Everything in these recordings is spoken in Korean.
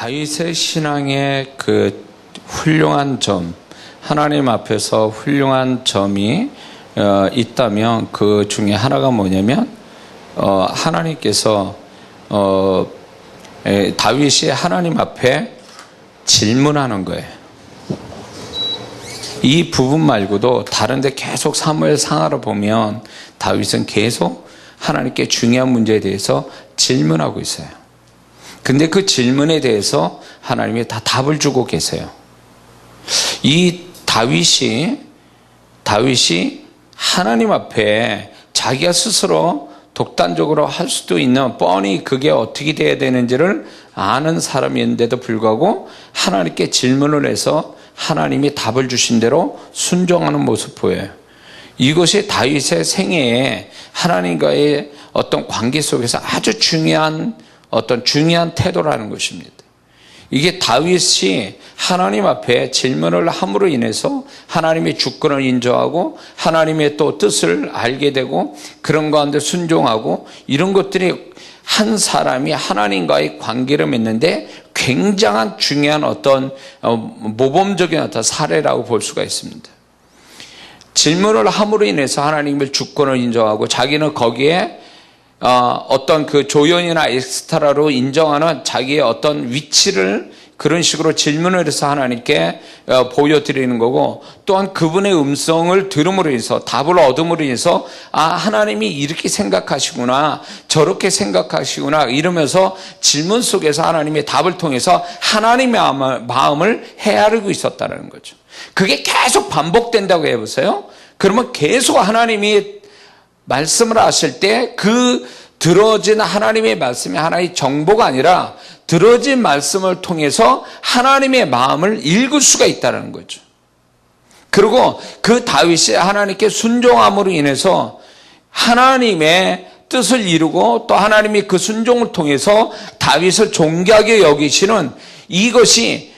다윗의 신앙의 그 훌륭한 점, 하나님 앞에서 훌륭한 점이 있다면 그 중에 하나가 뭐냐면 하나님께서 다윗이 하나님 앞에 질문하는 거예요. 이 부분 말고도 다른 데 계속 사무엘 상하를 보면 다윗은 계속 하나님께 중요한 문제에 대해서 질문하고 있어요. 근데 그 질문에 대해서 하나님이 다 답을 주고 계세요. 이 다윗이 하나님 앞에 자기가 스스로 독단적으로 할 수도 있는 뻔히 그게 어떻게 돼야 되는지를 아는 사람인데도 불구하고 하나님께 질문을 해서 하나님이 답을 주신 대로 순종하는 모습 보여요. 이것이 다윗의 생애에 하나님과의 어떤 관계 속에서 아주 중요한 태도라는 것입니다. 이게 다윗이 하나님 앞에 질문을 함으로 인해서 하나님의 주권을 인정하고 하나님의 또 뜻을 알게 되고 그런 가운데 순종하고 이런 것들이 한 사람이 하나님과의 관계를 맺는데 굉장한 중요한 어떤 모범적인 어떤 사례라고 볼 수가 있습니다. 질문을 함으로 인해서 하나님의 주권을 인정하고 자기는 거기에 어떤 그 조연이나 엑스트라로 인정하는 자기의 어떤 위치를 그런 식으로 질문을 해서 하나님께 보여드리는 거고, 또한 그분의 음성을 들음으로 인해서 답을 얻음으로 인해서 하나님이 이렇게 생각하시구나 저렇게 생각하시구나 이러면서 질문 속에서 하나님의 답을 통해서 하나님의 마음을 헤아리고 있었다는 거죠. 그게 계속 반복된다고 해보세요. 그러면 계속 하나님이 말씀을 하실 때 그 들어진 하나님의 말씀이 하나의 정보가 아니라 들어진 말씀을 통해서 하나님의 마음을 읽을 수가 있다는 거죠. 그리고 그 다윗이 하나님께 순종함으로 인해서 하나님의 뜻을 이루고 또 하나님이 그 순종을 통해서 다윗을 존귀하게 여기시는 이것이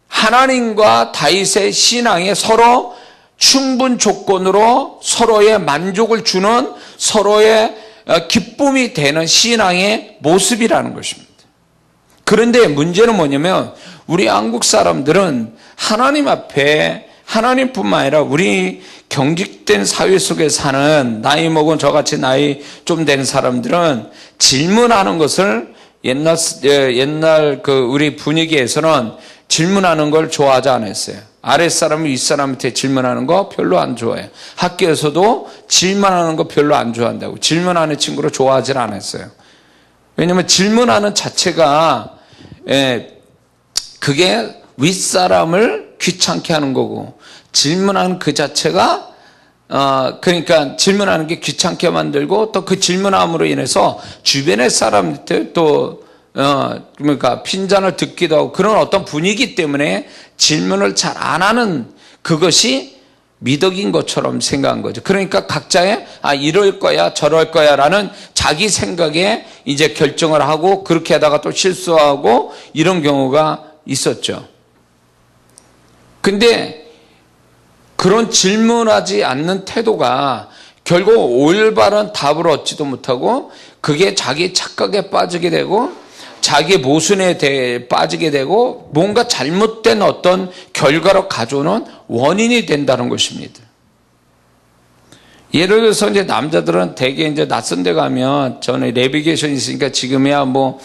하나님과 다윗의 신앙에 서로 충분 조건으로 서로의 만족을 주는 서로의 기쁨이 되는 신앙의 모습이라는 것입니다. 그런데 문제는 뭐냐면 우리 한국 사람들은 하나님 앞에 하나님뿐만 아니라 우리 경직된 사회 속에 사는 나이 먹은 저같이 나이 좀 된 사람들은 질문하는 것을 옛날 그 우리 분위기에서는 질문하는 걸 좋아하지 않았어요. 아랫사람이 윗사람한테 질문하는 거 별로 안 좋아해요. 학교에서도 질문하는 거 별로 안 좋아한다고. 질문하는 친구를 좋아하지 않았어요. 왜냐하면 질문하는 자체가 그게 윗사람을 귀찮게 하는 거고, 질문하는 그 자체가 그러니까 질문하는 게 귀찮게 만들고 또 그 질문함으로 인해서 주변의 사람한테 또 그러니까 핀잔을 듣기도 하고 그런 어떤 분위기 때문에 질문을 잘 안 하는 그것이 미덕인 것처럼 생각한 거죠. 그러니까 각자의 이럴 거야 저럴 거야 라는 자기 생각에 이제 결정을 하고 그렇게 하다가 또 실수하고 이런 경우가 있었죠. 근데 그런 질문하지 않는 태도가 결국 올바른 답을 얻지도 못하고 그게 자기 착각에 빠지게 되고 자기 모순에 빠지게 되고 뭔가 잘못된 어떤 결과로 가져오는 원인이 된다는 것입니다. 예를 들어서 이제 남자들은 대개 이제 낯선 데 가면 저는 내비게이션이 있으니까 지금이야 뭐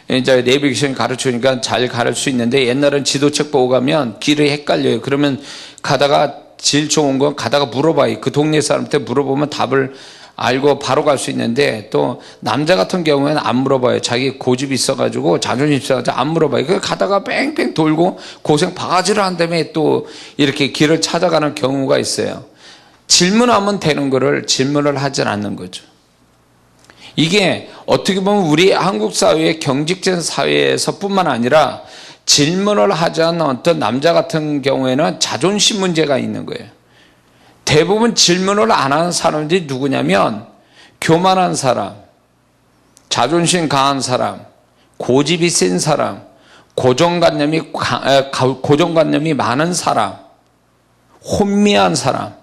이제 내비게이션 가르치니까 잘 가를 수 있는데 옛날엔 지도책 보고 가면 길이 헷갈려요. 그러면 가다가 제일 좋은 건 가다가 물어봐요. 그 동네 사람한테 물어보면 답을 알고 바로 갈 수 있는데 또 남자 같은 경우에는 안 물어봐요. 자기 고집이 있어가지고 자존심 있어가지고 안 물어봐요. 그래서 가다가 뺑뺑 돌고 고생 바가지를 한 다음에 또 이렇게 길을 찾아가는 경우가 있어요. 질문하면 되는 거를 질문을 하진 않는 거죠. 이게 어떻게 보면 우리 한국 사회의 경직된 사회에서 뿐만 아니라 질문을 하지 않는 어떤 남자 같은 경우에는 자존심 문제가 있는 거예요. 대부분 질문을 안 하는 사람들이 누구냐면 교만한 사람, 자존심 강한 사람, 고집이 센 사람, 고정관념이 많은 사람, 혼미한 사람,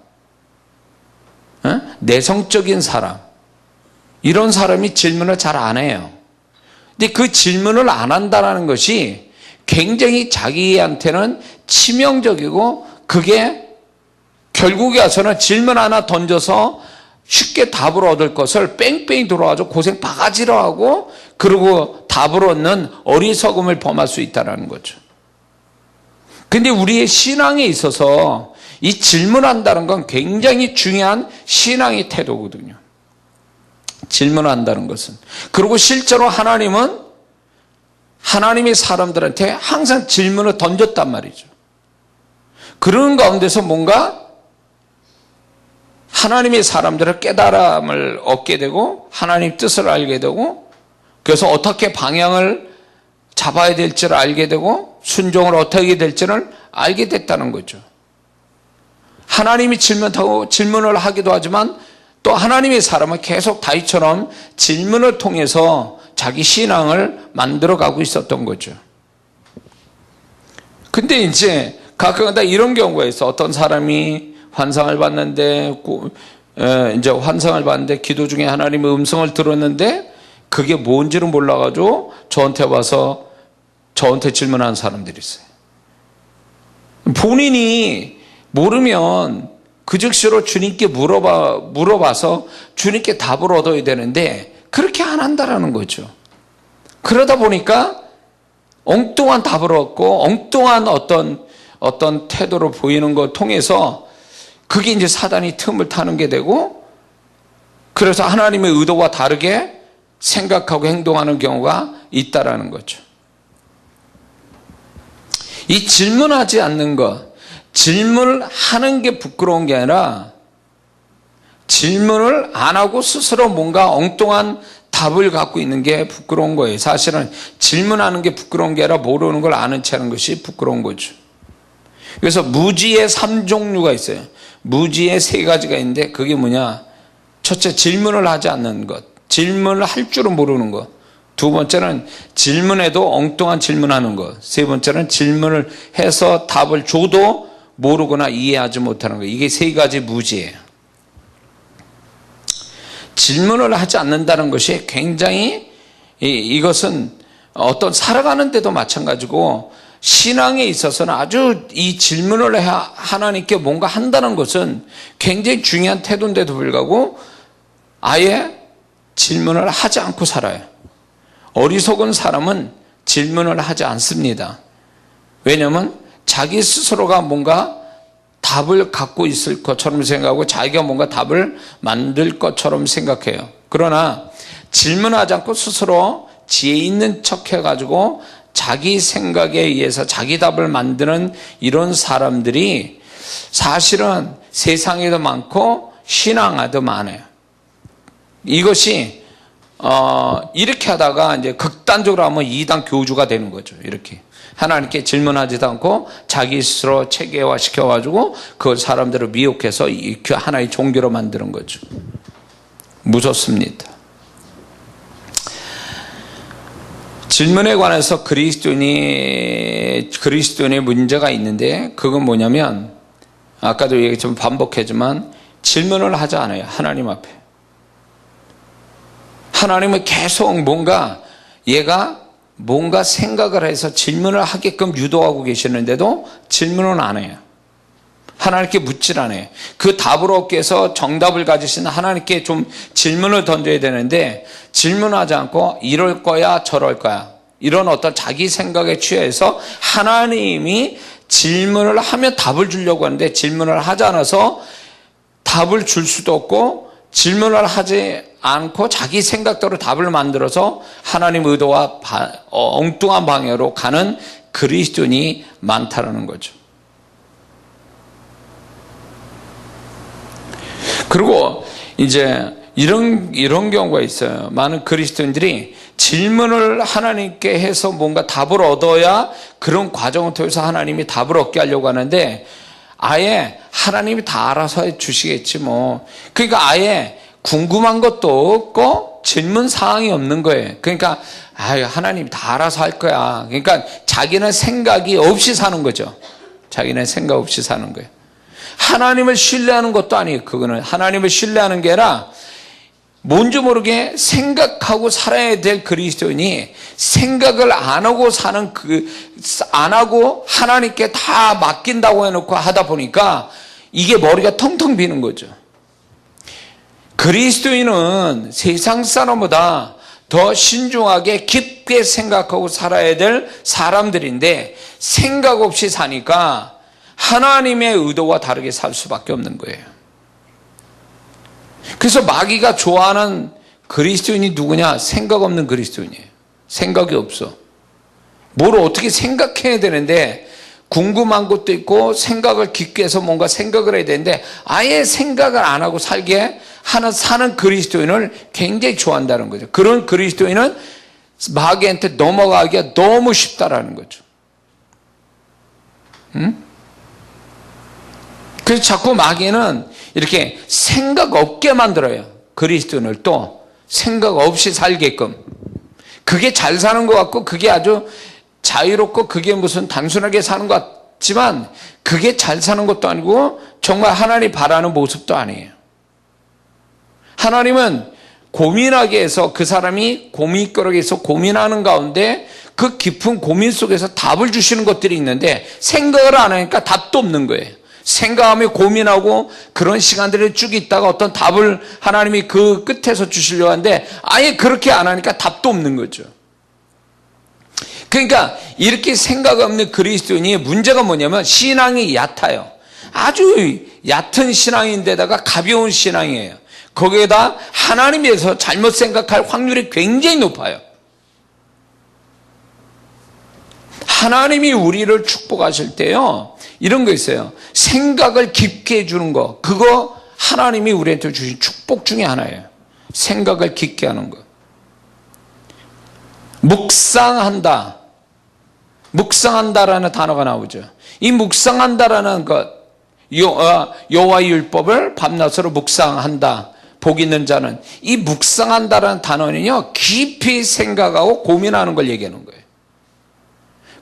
내성적인 사람, 이런 사람이 질문을 잘 안 해요. 근데 그 질문을 안 한다는 것이 굉장히 자기한테는 치명적이고 그게 결국에 와서는 질문 하나 던져서 쉽게 답을 얻을 것을 뺑뺑이 돌아가지고 고생 바가지로 하고 그리고 답을 얻는 어리석음을 범할 수 있다는 거죠. 근데 우리의 신앙에 있어서 이 질문한다는 건 굉장히 중요한 신앙의 태도거든요. 질문한다는 것은. 그리고 실제로 하나님은 하나님의 사람들한테 항상 질문을 던졌단 말이죠. 그런 가운데서 뭔가 하나님의 사람들을 깨달음을 얻게 되고 하나님 뜻을 알게 되고 그래서 어떻게 방향을 잡아야 될지를 알게 되고 순종을 어떻게 될지를 알게 됐다는 거죠. 하나님이 질문을 하기도 하지만 또 하나님의 사람은 계속 다윗처럼 질문을 통해서 자기 신앙을 만들어가고 있었던 거죠. 근데 이제 가끔가다 이런 경우가 있어. 어떤 사람이 환상을 봤는데 기도 중에 하나님의 음성을 들었는데 그게 뭔지를 몰라가지고 저한테 와서 저한테 질문하는 사람들이 있어요. 본인이 모르면 그 즉시로 주님께 물어봐서 주님께 답을 얻어야 되는데 그렇게 안 한다라는 거죠. 그러다 보니까 엉뚱한 답을 얻고 엉뚱한 어떤 태도를 보이는 걸 통해서 그게 이제 사단이 틈을 타는 게 되고 그래서 하나님의 의도와 다르게 생각하고 행동하는 경우가 있다라는 거죠. 이 질문하지 않는 것, 질문을 하는 게 부끄러운 게 아니라 질문을 안 하고 스스로 뭔가 엉뚱한 답을 갖고 있는 게 부끄러운 거예요. 사실은 질문하는 게 부끄러운 게 아니라 모르는 걸 아는 채 하는 것이 부끄러운 거죠. 그래서 무지의 3종류가 있어요. 무지의 3가지가 있는데 그게 뭐냐? 첫째, 질문을 하지 않는 것. 질문을 할 줄은 모르는 것. 두 번째는 질문해도 엉뚱한 질문하는 것. 세 번째는 질문을 해서 답을 줘도 모르거나 이해하지 못하는 것. 이게 3가지 무지예요. 질문을 하지 않는다는 것이 굉장히 이것은 어떤 살아가는 데도 마찬가지고 신앙에 있어서는 아주 이 질문을 하나님께 뭔가 한다는 것은 굉장히 중요한 태도인데도 불구하고 아예 질문을 하지 않고 살아요. 어리석은 사람은 질문을 하지 않습니다. 왜냐하면 자기 스스로가 뭔가 답을 갖고 있을 것처럼 생각하고 자기가 뭔가 답을 만들 것처럼 생각해요. 그러나 질문하지 않고 스스로 지혜 있는 척 해가지고 자기 생각에 의해서 자기 답을 만드는 이런 사람들이 사실은 세상에도 많고 신앙에도 많아요. 이것이 이렇게 하다가 이제 극단적으로 하면 이단 교주가 되는 거죠. 이렇게 하나님께 질문하지도 않고 자기 스스로 체계화 시켜가지고 그 사람들을 미혹해서 하나의 종교로 만드는 거죠. 무섭습니다. 질문에 관해서 그리스도인의 문제가 있는데 그건 뭐냐면 아까도 얘기했지만 반복했지만 질문을 하지 않아요. 하나님 앞에. 하나님은 계속 얘가 뭔가 생각을 해서 질문을 하게끔 유도하고 계시는데도 질문은 안 해요. 하나님께 묻질 않아요. 그 답을 얻기 위해서 정답을 가지신 하나님께 좀 질문을 던져야 되는데 질문하지 않고 이럴 거야 저럴 거야 이런 어떤 자기 생각에 취해서 하나님이 질문을 하면 답을 주려고 하는데 질문을 하지 않아서 답을 줄 수도 없고 질문을 하지 않고 자기 생각대로 답을 만들어서 하나님 의도와 엉뚱한 방향으로 가는 그리스도인이 많다는 거죠. 그리고 이제 이런 경우가 있어요. 많은 그리스도인들이 질문을 하나님께 해서 뭔가 답을 얻어야 그런 과정을 통해서 하나님이 답을 얻게 하려고 하는데 아예 하나님이 다 알아서 해 주시겠지 뭐. 그러니까 아예 궁금한 것도 없고 질문 사항이 없는 거예요. 그러니까 하나님이 다 알아서 할 거야. 그러니까 자기는 생각이 없이 사는 거죠. 자기는 생각 없이 사는 거예요. 하나님을 신뢰하는 것도 아니에요. 그거는 하나님을 신뢰하는 게 아니라 뭔지 모르게 생각하고 살아야 될 그리스도인이 생각을 안 하고 사는 안 하고 하나님께 다 맡긴다고 해놓고 하다 보니까 이게 머리가 텅텅 비는 거죠. 그리스도인은 세상 사람보다 더 신중하게 깊게 생각하고 살아야 될 사람들인데 생각 없이 사니까 하나님의 의도와 다르게 살 수밖에 없는 거예요. 그래서 마귀가 좋아하는 그리스도인이 누구냐? 생각 없는 그리스도인이에요. 생각이 없어. 뭘 어떻게 생각해야 되는데 궁금한 것도 있고 생각을 깊게 해서 뭔가 생각을 해야 되는데 아예 생각을 안 하고 사는 그리스도인을 굉장히 좋아한다는 거죠. 그런 그리스도인은 마귀한테 넘어가기가 너무 쉽다라는 거죠. 그래서 자꾸 마귀는 이렇게 생각 없게 만들어요. 그리스도인을 또 생각 없이 살게끔. 그게 잘 사는 것 같고 그게 아주 자유롭고 그게 무슨 단순하게 사는 것 같지만 그게 잘 사는 것도 아니고 정말 하나님 바라는 모습도 아니에요. 하나님은 고민하게 해서 그 사람이 고민거리에서 고민하는 가운데 그 깊은 고민 속에서 답을 주시는 것들이 있는데 생각을 안 하니까 답도 없는 거예요. 생각하며 고민하고 그런 시간들이 쭉 있다가 어떤 답을 하나님이 그 끝에서 주시려고 하는데 아예 그렇게 안 하니까 답도 없는 거죠. 그러니까 이렇게 생각 없는 그리스도인이 문제가 뭐냐면 신앙이 얕아요. 아주 얕은 신앙인데다가 가벼운 신앙이에요. 거기에다 하나님에 대해서 잘못 생각할 확률이 굉장히 높아요. 하나님이 우리를 축복하실 때요, 이런 거 있어요. 생각을 깊게 해주는 거, 그거 하나님이 우리한테 주신 축복 중에 하나예요. 생각을 깊게 하는 거. 묵상한다. 묵상한다라는 단어가 나오죠. 이 묵상한다라는 것, 여호와의 율법을 밤낮으로 묵상한다. 복 있는 자는, 이 묵상한다라는 단어는요, 깊이 생각하고 고민하는 걸 얘기하는 거예요.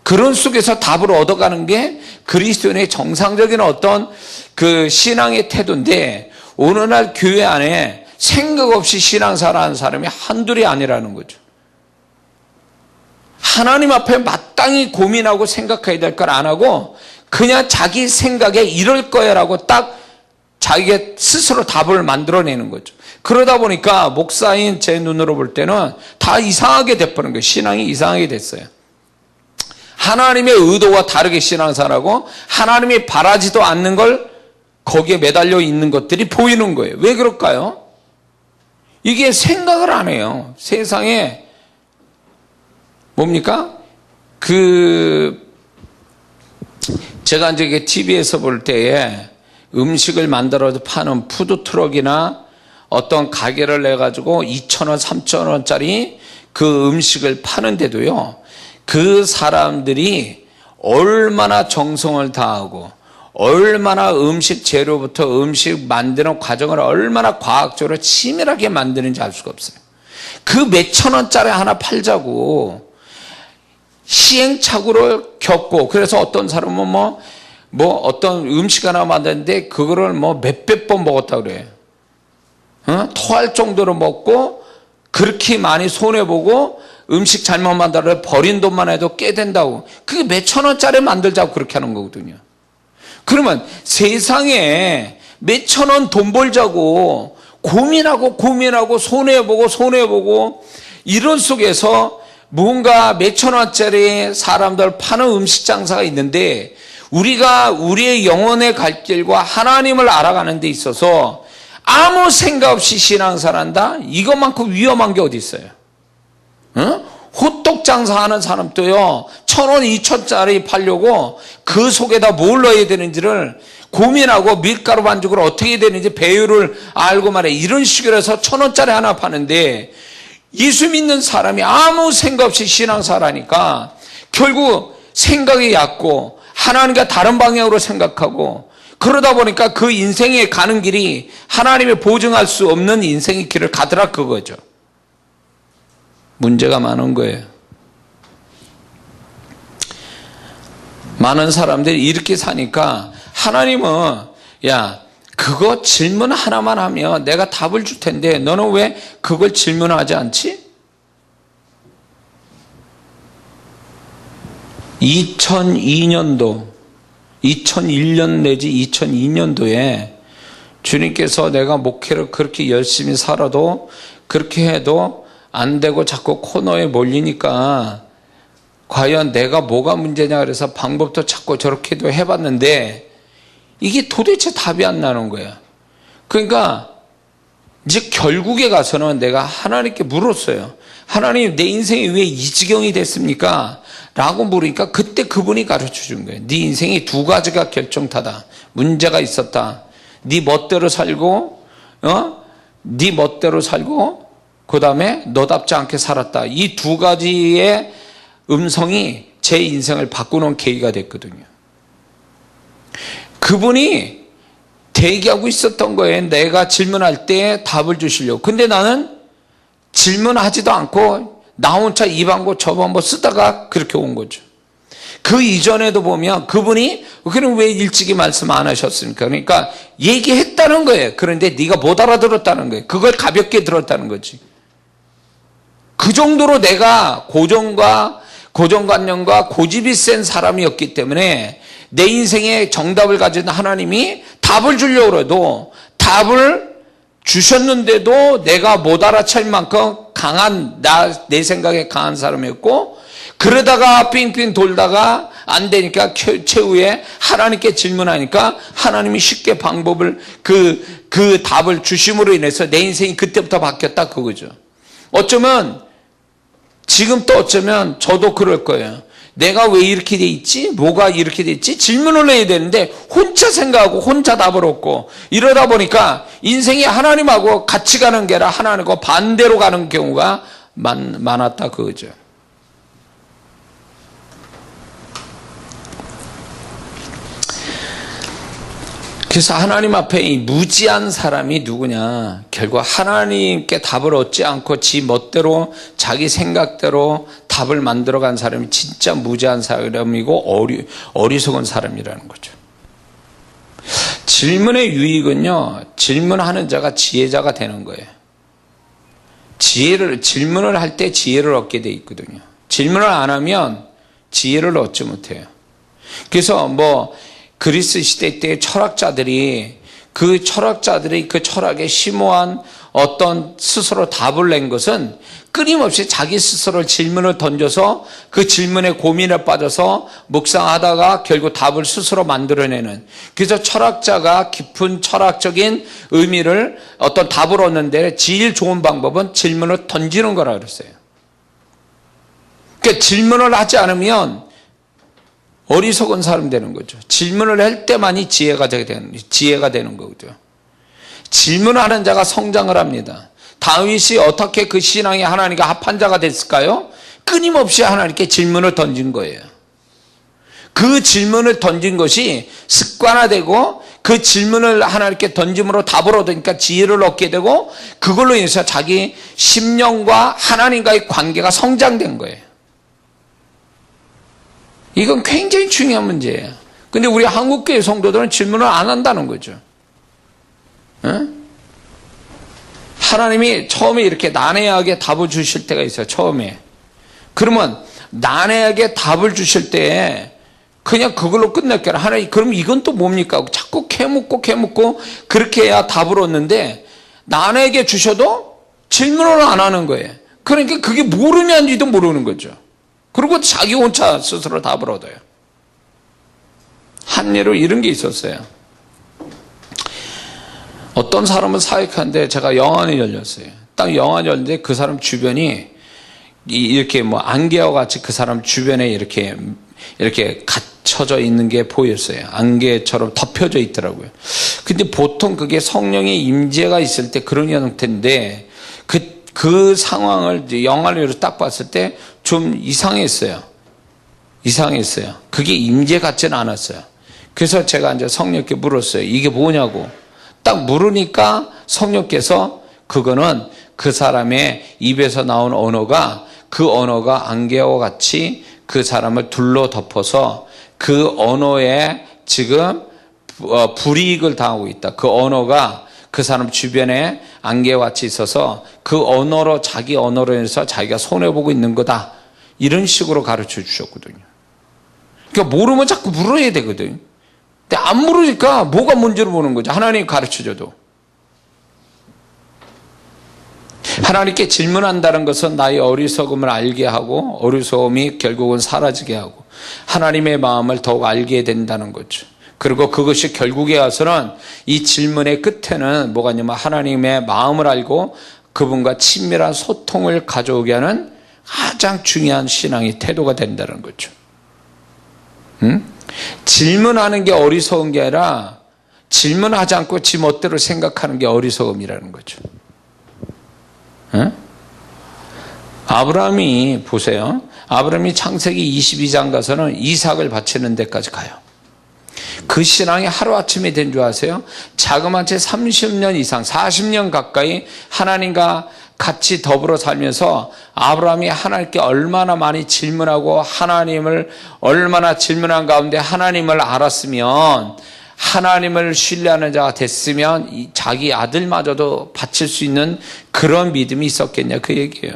그런 속에서 답을 얻어가는 게 그리스도인의 정상적인 어떤 그 신앙의 태도인데, 오늘날 교회 안에 생각 없이 신앙생활 하는 사람이 한둘이 아니라는 거죠. 하나님 앞에 마땅히 고민하고 생각해야 될 걸 안 하고 그냥 자기 생각에 이럴 거야라고 딱 자기가 스스로 답을 만들어내는 거죠. 그러다 보니까 목사인 제 눈으로 볼 때는 다 이상하게 돼버린 거예요. 신앙이 이상하게 됐어요. 하나님의 의도와 다르게 신앙생활하고 하나님이 바라지도 않는 걸 거기에 매달려 있는 것들이 보이는 거예요. 왜 그럴까요? 이게 생각을 안 해요. 세상에 뭡니까? 제가 이제 TV에서 볼 때에 음식을 만들어서 파는 푸드트럭이나 어떤 가게를 내가지고 2,000원, 3,000원짜리 그 음식을 파는데도요, 그 사람들이 얼마나 정성을 다하고 얼마나 음식 재료부터 음식 만드는 과정을 얼마나 과학적으로 치밀하게 만드는지 알 수가 없어요. 그 몇천 원짜리 하나 팔자고 시행착오를 겪고, 그래서 어떤 사람은 어떤 음식 하나 만드는데 그거를 몇백 번 먹었다 그래요. 토할 정도로 먹고 그렇게 많이 손해보고 음식 잘못 만들어 버린 돈만 해도 꽤 된다고. 그게 몇천 원짜리 만들자고 그렇게 하는 거거든요. 그러면 세상에 몇천 원 돈 벌자고 고민하고 손해보고 이런 속에서 뭔가 몇천 원짜리 사람들 파는 음식 장사가 있는데, 우리가 우리의 영혼의 갈 길과 하나님을 알아가는 데 있어서 아무 생각 없이 신앙생활한다? 이것만큼 위험한 게 어디 있어요? 호떡 장사하는 사람도요, 1,000원, 2,000원짜리 팔려고 그 속에다 뭘 넣어야 되는지를 고민하고 밀가루 반죽을 어떻게 해야 되는지 배율을 알고 말해. 이런 식으로 해서 1,000원짜리 하나 파는데, 예수 믿는 사람이 아무 생각 없이 신앙생활하니까 결국 생각이 얕고 하나님과 다른 방향으로 생각하고, 그러다 보니까 그 인생에 가는 길이 하나님이 보증할 수 없는 인생의 길을 가더라, 그거죠. 문제가 많은 거예요. 많은 사람들이 이렇게 사니까 하나님은 그거 질문 하나만 하면 내가 답을 줄 텐데 너는 왜 그걸 질문하지 않지? 2002년도, 2001년 내지 2002년도에 주님께서 내가 목회를 그렇게 열심히 살아도 그렇게 해도 안 되고 자꾸 코너에 몰리니까 과연 내가 뭐가 문제냐 그래서 방법도 찾고 저렇게도 해봤는데 이게 도대체 답이 안 나는 거야. 그러니까 이제 결국에 가서는 내가 하나님께 물었어요. 하나님, 내 인생이 왜 이 지경이 됐습니까? 라고 물으니까 그때 그분이 가르쳐 준 거예요. 네 인생이 두 가지가 결정타다. 문제가 있었다. 네 멋대로 살고 네 멋대로 살고 그 다음에 너답지 않게 살았다. 이 두 가지의 음성이 제 인생을 바꾸는 계기가 됐거든요. 그분이 대기하고 있었던 거예요. 내가 질문할 때 답을 주시려고. 근데 나는 질문하지도 않고 나 혼자 이 방법 저 방법 쓰다가 그렇게 온 거죠. 그 이전에도 보면 그분이 그럼 왜 일찍이 말씀 안 하셨습니까? 그러니까 얘기했다는 거예요. 그런데 네가 못 알아들었다는 거예요. 그걸 가볍게 들었다는 거지. 그 정도로 내가 고정관념과 고집이 센 사람이었기 때문에 내 인생의 정답을 가진 하나님이 답을 주려고 해도 답을 주셨는데도 내가 못 알아챌 만큼 강한, 내 생각에 강한 사람이었고, 그러다가 삥삥 돌다가 안 되니까 최후에 하나님께 질문하니까 하나님이 쉽게 방법을, 그 답을 주심으로 인해서 내 인생이 그때부터 바뀌었다 그거죠. 지금 또 어쩌면 저도 그럴 거예요. 내가 왜 이렇게 돼 있지? 뭐가 이렇게 돼 있지? 질문을 해야 되는데 혼자 생각하고 혼자 답을 얻고 이러다 보니까 인생이 하나님하고 같이 가는 게 아니라 하나님과 반대로 가는 경우가 많았다 그거죠. 그래서 하나님 앞에 이 무지한 사람이 누구냐? 결국 하나님께 답을 얻지 않고 지 멋대로 자기 생각대로 답을 만들어간 사람이 진짜 무지한 사람이고 어리석은 사람이라는 거죠. 질문의 유익은요, 질문하는 자가 지혜자가 되는 거예요. 질문을 할 때 지혜를 얻게 돼 있거든요. 질문을 안 하면 지혜를 얻지 못해요. 그래서 그리스 시대 때 철학자들이 그 철학에 심오한 어떤 스스로 답을 낸 것은 끊임없이 자기 스스로 질문을 던져서 그 질문에 고민에 빠져서 묵상하다가 결국 답을 스스로 만들어내는, 그래서 철학자가 깊은 철학적인 의미를 어떤 답을 얻는데 제일 좋은 방법은 질문을 던지는 거라 그랬어요. 그러니까 질문을 하지 않으면 어리석은 사람 되는 거죠. 질문을 할 때만이 지혜가 되는 거죠. 질문하는 자가 성장을 합니다. 다윗이 어떻게 그 신앙이 하나님과 합한 자가 됐을까요? 끊임없이 하나님께 질문을 던진 거예요. 그 질문을 던진 것이 습관화되고 그 질문을 하나님께 던짐으로 답을 얻으니까 지혜를 얻게 되고 그걸로 인해서 자기 심령과 하나님과의 관계가 성장된 거예요. 이건 굉장히 중요한 문제예요. 근데 우리 한국교회 성도들은 질문을 안 한다는 거죠. 하나님이 처음에 이렇게 난해하게 답을 주실 때가 있어요. 처음에. 그러면 난해하게 답을 주실 때 그냥 그걸로 끝낼게요. 하나님, 그럼 이건 또 뭡니까? 자꾸 캐묻고 그렇게 해야 답을 얻는데 난해하게 주셔도 질문을 안 하는 거예요. 그러니까 그게 모르면지도 모르는 거죠. 그리고 자기 혼자 스스로 답을 얻어요. 한 예로 이런 게 있었어요. 어떤 사람은 사역하는데 제가 영안이 열렸어요. 딱 영안이 열렸는데 그 사람 주변이 이렇게 안개와 같이 그 사람 주변에 이렇게 갇혀져 있는 게 보였어요. 안개처럼 덮여져 있더라고요. 근데 보통 그게 성령의 임재가 있을 때 그런 형태인데 그 상황을 영안으로 딱 봤을 때 좀 이상했어요. 그게 임재 같지는 않았어요. 그래서 제가 이제 성령께 물었어요. 이게 뭐냐고. 딱 물으니까 성령께서 그거는 그 사람의 입에서 나온 언어가 그 언어가 안개와 같이 그 사람을 둘러 덮어서 그 언어에 지금 불이익을 당하고 있다. 그 언어가 그 사람 주변에 안개같이 있어서 그 언어로 자기 언어로 해서 자기가 손해보고 있는 거다. 이런 식으로 가르쳐 주셨거든요. 그러니까 모르면 자꾸 물어야 되거든. 근데 안 물으니까 뭐가 문제를 보는 거죠. 하나님이 가르쳐줘도. 하나님께 질문한다는 것은 나의 어리석음을 알게 하고 어리석음이 결국은 사라지게 하고 하나님의 마음을 더욱 알게 된다는 거죠. 그리고 그것이 결국에 와서는 이 질문의 끝에는 뭐가 있냐면 하나님의 마음을 알고 그분과 친밀한 소통을 가져오게 하는 가장 중요한 신앙의 태도가 된다는 거죠. 질문하는 게 어리석은 게 아니라 질문하지 않고 지 멋대로 생각하는 게 어리석음이라는 거죠. 아브라함이 보세요. 아브라함이 창세기 22장 가서는 이삭을 바치는 데까지 가요. 그 신앙이 하루아침에 된 줄 아세요? 자그마치 30년 이상 40년 가까이 하나님과 같이 더불어 살면서 아브라함이 하나님께 얼마나 많이 질문하고 하나님을 얼마나 질문한 가운데 하나님을 알았으면 하나님을 신뢰하는 자가 됐으면 자기 아들마저도 바칠 수 있는 그런 믿음이 있었겠냐 그 얘기예요.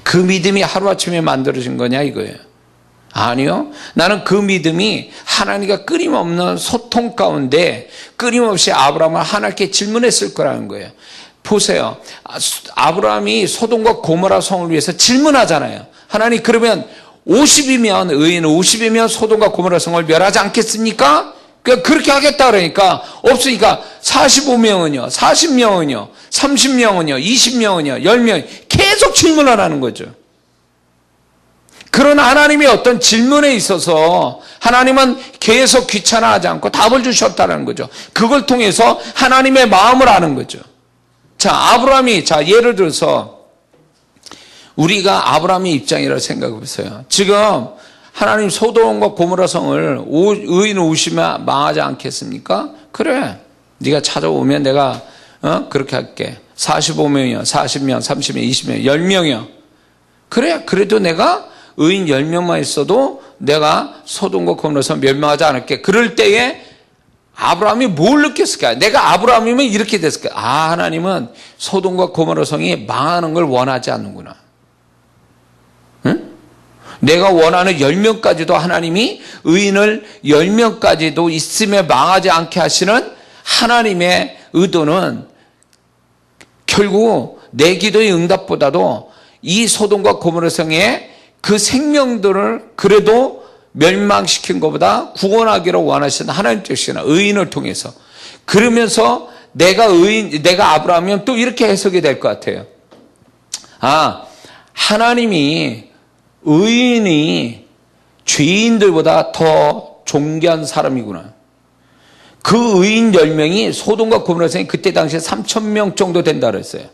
그 믿음이 하루아침에 만들어진 거냐 이거예요. 아니요. 나는 그 믿음이 하나님과 끊임없는 소통 가운데 끊임없이 아브라함을 하나님께 질문했을 거라는 거예요. 보세요. 아브라함이 소돔과 고모라 성을 위해서 질문하잖아요. 하나님 그러면 50이면 의인 50이면 소돔과 고모라 성을 멸하지 않겠습니까? 그렇게 하겠다 그러니까 없으니까 45명은요, 40명은요, 30명은요, 20명은요, 10명 계속 질문을 하는 거죠. 그런 하나님의 어떤 질문에 있어서 하나님은 계속 귀찮아하지 않고 답을 주셨다는 거죠. 그걸 통해서 하나님의 마음을 아는 거죠. 자, 아브라함이 예를 들어서 우리가 아브라함의 입장이라고 생각해 보세요. 지금 하나님 소돔과 고모라 성을 의인 오시면 망하지 않겠습니까? 그래. 네가 찾아오면 내가 그렇게 할게. 45명이요. 40명, 30명, 20명, 10명이요. 그래. 그래도 내가 의인 10명만 있어도 내가 소돔과 고모라 성 멸망하지 않을게. 그럴 때에 아브라함이 뭘 느꼈을까요? 내가 아브라함이면 이렇게 됐을까요? 아, 하나님은 소돔과 고모라 성이 망하는 걸 원하지 않는구나. 응? 내가 원하는 10명까지도 하나님이 의인을 10명까지도 있으며 망하지 않게 하시는 하나님의 의도는 결국 내 기도의 응답보다도 이 소돔과 고모라 성의 그 생명들을 그래도 멸망시킨 것보다 구원하기로 원하시는 하나님 뜻이나 의인을 통해서 그러면서 내가 아브라함이면 또 이렇게 해석이 될 것 같아요. 아, 하나님이 의인이 죄인들보다 더 존귀한 사람이구나. 그 의인 10명이 소돔과 고모라 성이 그때 당시에 3,000명 정도 된다 그랬어요.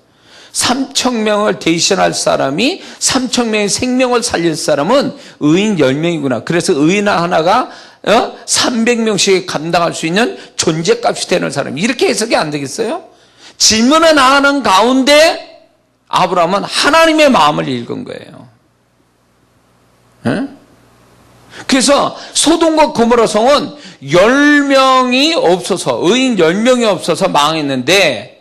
3,000명을 대신할 사람이 3,000명의 생명을 살릴 사람은 의인 10명이구나. 그래서 의인 하나가 300명씩 감당할 수 있는 존재값이 되는 사람. 이렇게 해석이 안 되겠어요? 질문을 하는 가운데 아브라함은 하나님의 마음을 읽은 거예요. 그래서 소돔과 고모라 성은 10명이 없어서 의인 10명이 없어서 망했는데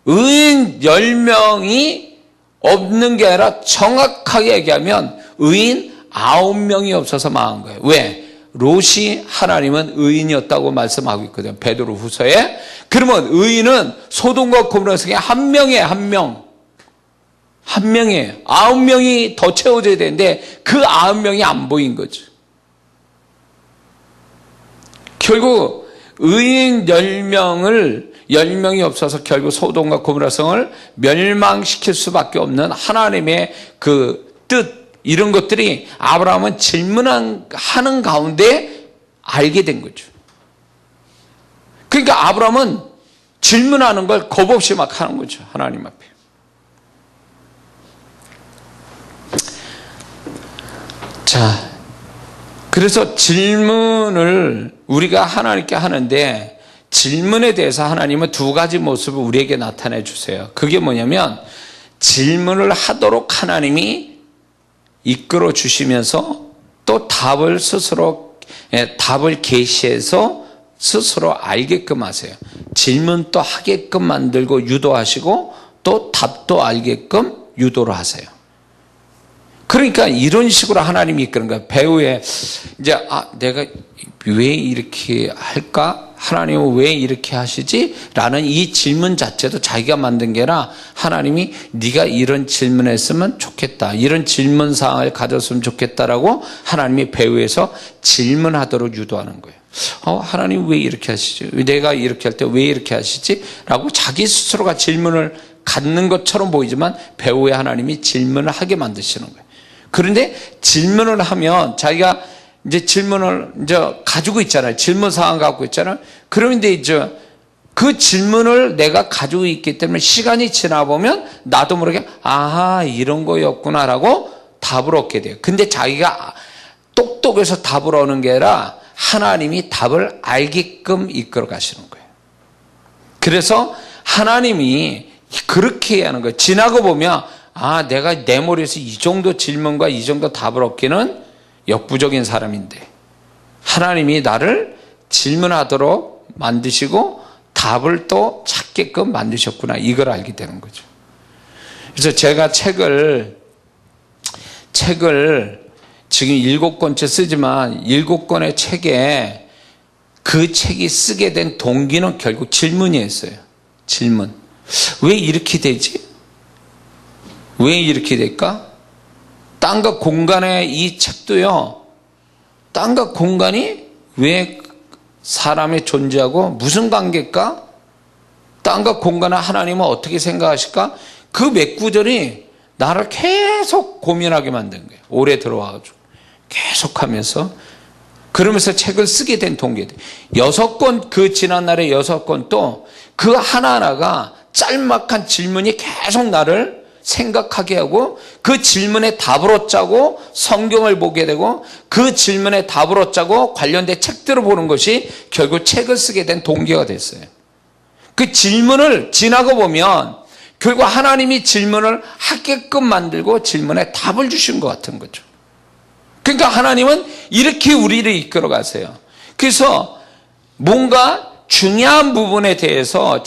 의인 10명이 없는 게 아니라 정확하게 얘기하면 의인 9명이 없어서 망한 거예요. 왜? 롯이 하나님은 의인이었다고 말씀하고 있거든요. 베드로 후서에. 그러면 의인은 소돔과 고모라 성에 한 명이에요. 한 명. 한 명이에요. 9명이 더 채워져야 되는데 그 9명이 안 보인 거죠. 결국 의인 10명이 없어서 결국 소돔과 고모라 성을 멸망시킬 수밖에 없는 하나님의 그 뜻 이런 것들이 아브라함은 질문하는 가운데 알게 된 거죠. 그러니까 아브라함은 질문하는 걸 겁 없이 막 하는 거죠. 하나님 앞에. 자, 그래서 질문을 우리가 하나님께 하는데 질문에 대해서 하나님은 두 가지 모습을 우리에게 나타내 주세요. 그게 뭐냐면 질문을 하도록 하나님이 이끌어 주시면서 또 답을 스스로 답을 계시해서 스스로 알게끔 하세요. 질문도 하게끔 만들고 유도하시고 또 답도 알게끔 유도를 하세요. 그러니까 이런 식으로 하나님이 이끄는 거예요. 배후에 이제 내가 왜 이렇게 할까? 하나님은 왜 이렇게 하시지? 라는 이 질문 자체도 자기가 만든 게 아니라 하나님이 네가 이런 질문했으면 좋겠다. 이런 질문 사항을 가졌으면 좋겠다라고 하나님이 배후에서 질문하도록 유도하는 거예요. 하나님 왜 이렇게 하시지? 내가 이렇게 할 때 왜 이렇게 하시지? 라고 자기 스스로가 질문을 갖는 것처럼 보이지만 배후에 하나님이 질문을 하게 만드시는 거예요. 그런데 질문을 하면 자기가 이제 질문을 이제 가지고 있잖아요. 질문 사항 갖고 있잖아요. 그런데 이제 그 질문을 내가 가지고 있기 때문에 시간이 지나 보면 나도 모르게 이런 거였구나라고 답을 얻게 돼요. 근데 자기가 똑똑해서 답을 얻는 게 아니라 하나님이 답을 알게끔 이끌어 가시는 거예요. 그래서 하나님이 그렇게 해야 하는 거예요. 지나고 보면 내가 내 머리에서 이 정도 질문과 이 정도 답을 얻기는 역부족인 사람인데 하나님이 나를 질문하도록 만드시고 답을 또 찾게끔 만드셨구나, 이걸 알게 되는 거죠. 그래서 제가 책을 지금 7권째 쓰지만 7권의 책에 그 책이 쓰게 된 동기는 결국 질문이었어요. 질문. 왜 이렇게 되지? 왜 이렇게 될까? 땅과 공간의 이 책도요, 땅과 공간이 왜 사람이 존재하고 무슨 관계일까? 땅과 공간을 하나님은 어떻게 생각하실까? 그 몇 구절이 나를 계속 고민하게 만든 거예요. 오래 들어와가지고 계속 하면서 그러면서 책을 쓰게 된 동기들 6권, 그 지난날의 6권 또 그 하나하나가 짤막한 질문이 계속 나를 생각하게 하고 그 질문에 답을 얻자고 성경을 보게 되고 그 질문에 답을 얻자고 관련된 책들을 보는 것이 결국 책을 쓰게 된 동기가 됐어요. 그 질문을 지나고 보면 결국 하나님이 질문을 하게끔 만들고 질문에 답을 주신 것 같은 거죠. 그러니까 하나님은 이렇게 우리를 이끌어 가세요. 그래서 뭔가 중요한 부분에 대해서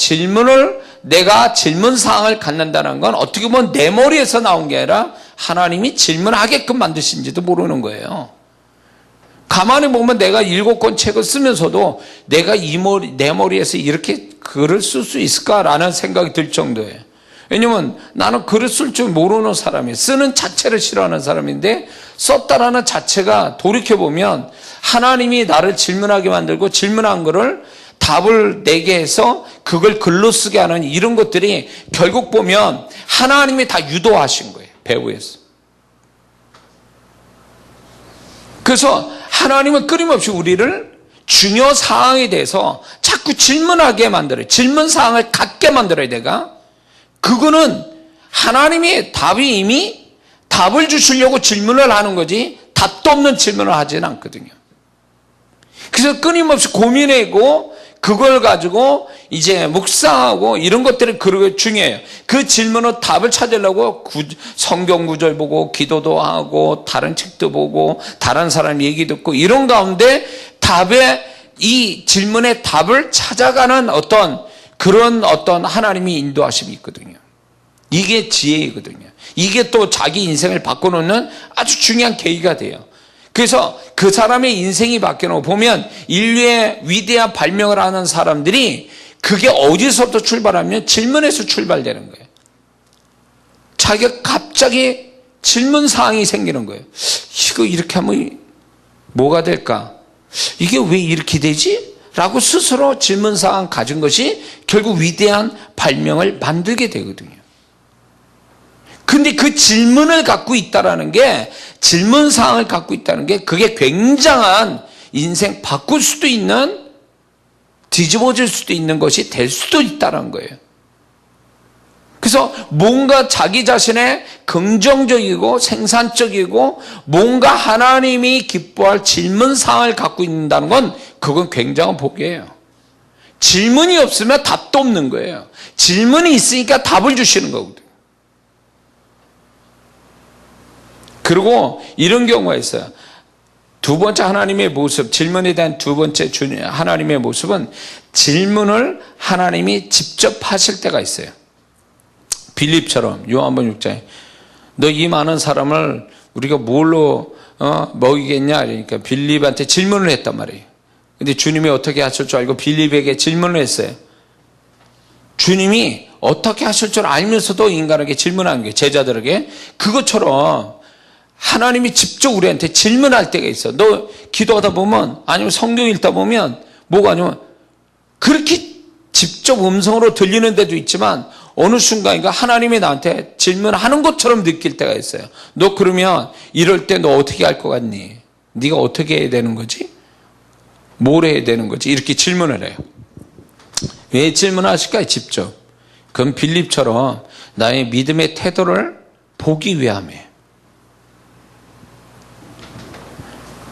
내가 질문사항을 갖는다는 건 어떻게 보면 내 머리에서 나온 게 아니라 하나님이 질문하게끔 만드신지도 모르는 거예요. 가만히 보면 내가 7권 책을 쓰면서도 내가 내 머리에서 이렇게 글을 쓸 수 있을까라는 생각이 들 정도예요. 왜냐면 나는 글을 쓸 줄 모르는 사람이에요. 쓰는 자체를 싫어하는 사람인데 썼다라는 자체가 돌이켜보면 하나님이 나를 질문하게 만들고 질문한 거를 답을 내게 해서 그걸 글로 쓰게 하는 이런 것들이 결국 보면 하나님이 다 유도하신 거예요. 배후에서. 그래서 하나님은 끊임없이 우리를 중요 사항에 대해서 자꾸 질문하게 만들어요. 질문 사항을 갖게 만들어야 내가. 그거는 하나님이 답이 이미 답을 주시려고 질문을 하는 거지 답도 없는 질문을 하지는 않거든요. 그래서 끊임없이 고민하고 그걸 가지고 이제 묵상하고 이런 것들이 그렇게 중요해요. 그 질문은 답을 찾으려고 성경 구절 보고 기도도 하고 다른 책도 보고 다른 사람 얘기 듣고 이런 가운데 이 질문의 답을 찾아가는 그런 하나님이 인도하심이 있거든요. 이게 지혜이거든요. 이게 또 자기 인생을 바꿔놓는 아주 중요한 계기가 돼요. 그래서 그 사람의 인생이 바뀌는 거 보면 인류의 위대한 발명을 하는 사람들이 그게 어디서부터 출발하면 질문에서 출발되는 거예요. 자기가 갑자기 질문 사항이 생기는 거예요. 이거 이렇게 하면 뭐가 될까? 이게 왜 이렇게 되지? 라고 스스로 질문 사항 가진 것이 결국 위대한 발명을 만들게 되거든요. 근데 그 질문을 갖고 있다라는 게, 질문 사항을 갖고 있다는 게 그게 굉장한 인생 바꿀 수도 있는, 뒤집어질 수도 있는 것이 될 수도 있다는 거예요. 그래서 뭔가 자기 자신의 긍정적이고 생산적이고 뭔가 하나님이 기뻐할 질문 사항을 갖고 있다는 건 그건 굉장한 복이에요. 질문이 없으면 답도 없는 거예요. 질문이 있으니까 답을 주시는 거거든요. 그리고 이런 경우가 있어요. 두 번째 하나님의 모습, 질문에 대한 두 번째 하나님의 모습은 질문을 하나님이 직접 하실 때가 있어요. 빌립처럼 요한복음 6장에 너 이 많은 사람을 우리가 뭘로 먹이겠냐? 그러니까 빌립한테 질문을 했단 말이에요. 근데 주님이 어떻게 하실 줄 알고 빌립에게 질문을 했어요. 주님이 어떻게 하실 줄 알면서도 인간에게 질문한 게 제자들에게 그것처럼 하나님이 직접 우리한테 질문할 때가 있어. 너 기도하다 보면 아니면 성경 읽다 보면 뭐가 아니면 그렇게 직접 음성으로 들리는 데도 있지만 어느 순간인가 하나님이 나한테 질문하는 것처럼 느낄 때가 있어요. 너 그러면 이럴 때 너 어떻게 할 것 같니? 네가 어떻게 해야 되는 거지? 뭘 해야 되는 거지? 이렇게 질문을 해요. 왜 질문하실까요? 직접. 그건 빌립처럼 나의 믿음의 태도를 보기 위함이에요.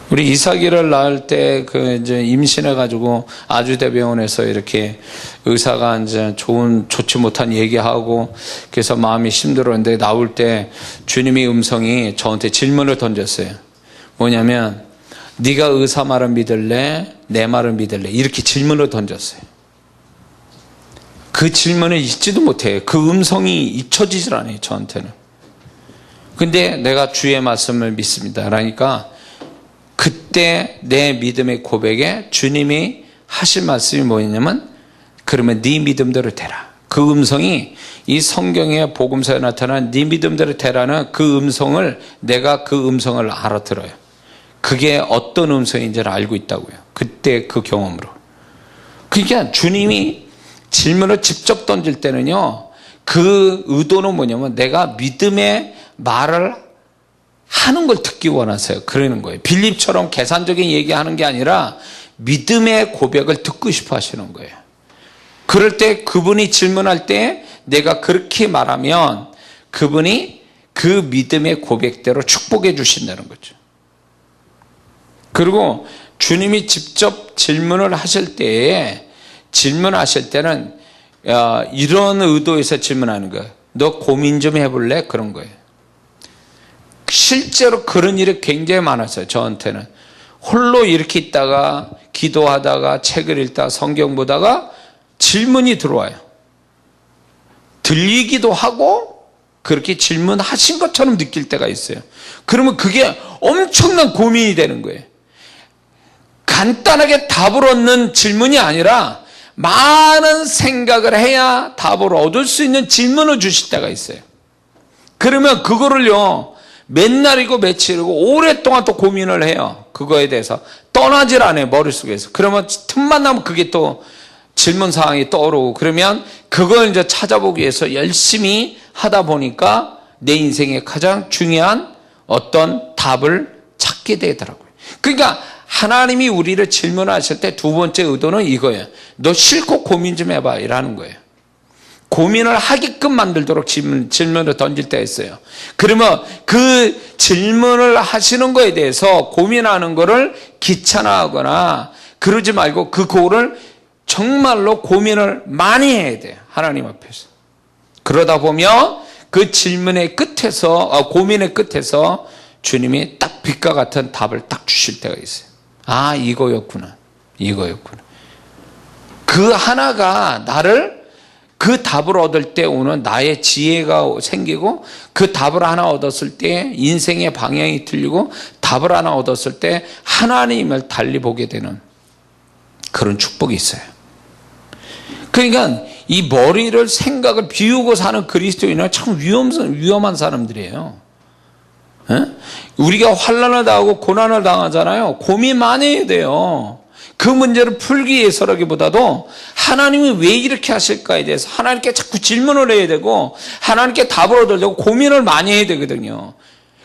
우리 이삭이를 낳을 때 이제 임신해가지고 아주대병원에서 이렇게 의사가 이제 좋지 못한 얘기하고 그래서 마음이 힘들었는데 나올 때 주님의 음성이 저한테 질문을 던졌어요. 뭐냐면 네가 의사 말을 믿을래? 내 말을 믿을래? 이렇게 질문을 던졌어요. 그 질문을 잊지도 못해요. 그 음성이 잊혀지질 않아요, 저한테는. 근데 내가 주의 말씀을 믿습니다. 그러니까 그때 내 믿음의 고백에 주님이 하실 말씀이 뭐였냐면 그러면 네 믿음대로 되라. 그 음성이 이 성경의 복음서에 나타난 네 믿음대로 되라는 그 음성을 내가 그 음성을 알아들어요. 그게 어떤 음성인지를 알고 있다고요. 그때 그 경험으로. 그러니까 주님이 질문을 직접 던질 때는요. 그 의도는 뭐냐면 내가 믿음의 말을 하는 걸 듣기 원하세요. 그러는 거예요. 빌립처럼 계산적인 얘기하는 게 아니라 믿음의 고백을 듣고 싶어 하시는 거예요. 그럴 때 그분이 질문할 때 내가 그렇게 말하면 그분이 그 믿음의 고백대로 축복해 주신다는 거죠. 그리고 주님이 직접 질문을 하실 때에 질문하실 때는 이런 의도에서 질문하는 거예요. 너 고민 좀 해볼래? 그런 거예요. 실제로 그런 일이 굉장히 많았어요. 저한테는. 홀로 이렇게 있다가 기도하다가 책을 읽다가 성경 보다가 질문이 들어와요. 들리기도 하고 그렇게 질문하신 것처럼 느낄 때가 있어요. 그러면 그게 엄청난 고민이 되는 거예요. 간단하게 답을 얻는 질문이 아니라 많은 생각을 해야 답을 얻을 수 있는 질문을 주실 때가 있어요. 그러면 그거를요 맨날이고 며칠이고 오랫동안 또 고민을 해요. 그거에 대해서 떠나질 않아요, 머릿속에서. 그러면 틈만 나면 그게 또 질문 사항이 떠오르고 그러면 그걸 이제 찾아보기 위해서 열심히 하다 보니까 내 인생의 가장 중요한 어떤 답을 찾게 되더라고요. 그러니까 하나님이 우리를 질문하실 때 두 번째 의도는 이거예요. 너 싫고 고민 좀 해봐 이라는 거예요. 고민을 하게끔 만들도록 질문을 던질 때가 있어요. 그러면 그 질문을 하시는 거에 대해서 고민하는 거를 귀찮아하거나 그러지 말고 그거를 정말로 고민을 많이 해야 돼요. 하나님 앞에서. 그러다 보면 그 질문의 끝에서 고민의 끝에서 주님이 딱 빛과 같은 답을 딱 주실 때가 있어요. 아, 이거였구나. 이거였구나. 그 하나가 나를 그 답을 얻을 때 오는 나의 지혜가 생기고 그 답을 하나 얻었을 때 인생의 방향이 틀리고 답을 하나 얻었을 때 하나님을 달리 보게 되는 그런 축복이 있어요. 그러니까 이 머리를 생각을 비우고 사는 그리스도인은 참 위험한 사람들이에요. 우리가 환난을 당하고 고난을 당하잖아요. 고민 많이 해야 돼요. 그 문제를 풀기 위해서라기보다도 하나님이 왜 이렇게 하실까에 대해서 하나님께 자꾸 질문을 해야 되고 하나님께 답을 얻으려고 고민을 많이 해야 되거든요.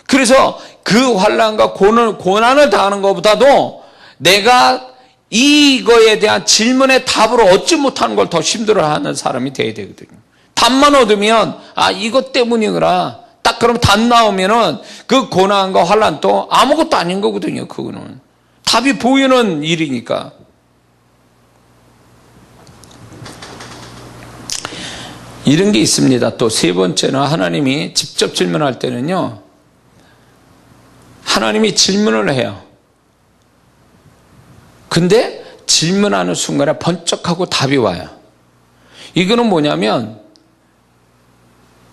그래서 그 환난과 고난을 당하는 것보다도 내가 이거에 대한 질문의 답을 얻지 못하는 걸 더 힘들어하는 사람이 돼야 되거든요. 답만 얻으면 아 이것 때문이구나. 딱 그럼 답 나오면은 그 고난과 환난도 아무것도 아닌 거거든요. 그거는. 답이 보이는 일이니까. 이런 게 있습니다. 또 세 번째는 하나님이 직접 질문할 때는요. 하나님이 질문을 해요. 근데 질문하는 순간에 번쩍하고 답이 와요. 이거는 뭐냐면,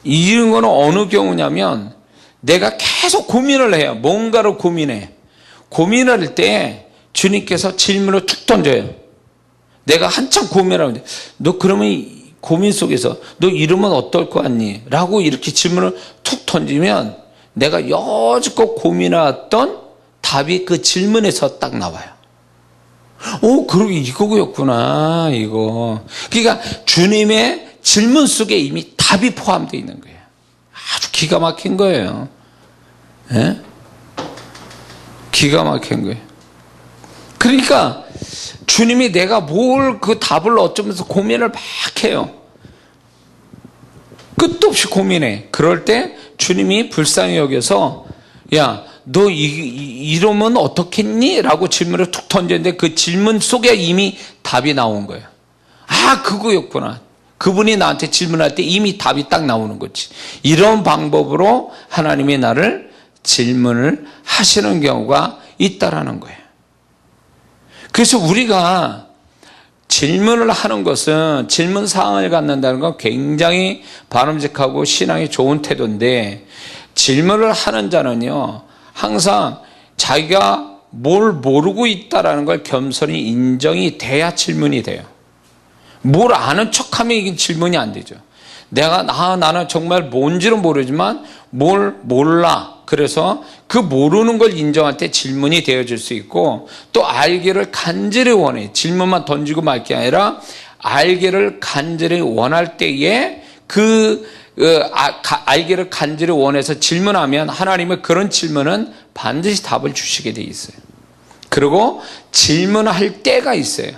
이런 거는 어느 경우냐면 내가 계속 고민을 해요. 뭔가를 고민해. 고민할 때 주님께서 질문을 툭 던져요. 내가 한참 고민하는데 너 그러면 이 고민 속에서 너 이러면 어떨 것 같니? 라고 이렇게 질문을 툭 던지면 내가 여지껏 고민해왔던 답이 그 질문에서 딱 나와요. 오, 그러게 이거였구나, 이거. 그러니까 주님의 질문 속에 이미 답이 포함되어 있는 거예요. 아주 기가 막힌 거예요. 예? 기가 막힌 거예요. 그러니까 주님이 내가 뭘 그 답을 어쩌면서 고민을 막 해요. 끝도 없이 고민해. 그럴 때 주님이 불쌍히 여겨서 야, 너 이러면 어떻겠니? 라고 질문을 툭 던졌는데 그 질문 속에 이미 답이 나온 거예요. 아, 그거였구나. 그분이 나한테 질문할 때 이미 답이 딱 나오는 거지. 이런 방법으로 하나님이 나를 질문을 하시는 경우가 있다라는 거예요. 그래서 우리가 질문을 하는 것은 질문 사항을 갖는다는 건 굉장히 바람직하고 신앙이 좋은 태도인데 질문을 하는 자는요, 항상 자기가 뭘 모르고 있다라는 걸 겸손히 인정이 돼야 질문이 돼요. 뭘 아는 척하면 이게 질문이 안 되죠. 나는 정말 뭔지는 모르지만 뭘 몰라. 그래서 그 모르는 걸 인정할 때 질문이 되어질 수 있고, 또 알기를 간절히 원해. 질문만 던지고 말 게 아니라 알기를 간절히 원할 때에 알기를 간절히 원해서 질문하면 하나님은 그런 질문은 반드시 답을 주시게 돼 있어요. 그리고 질문할 때가 있어요.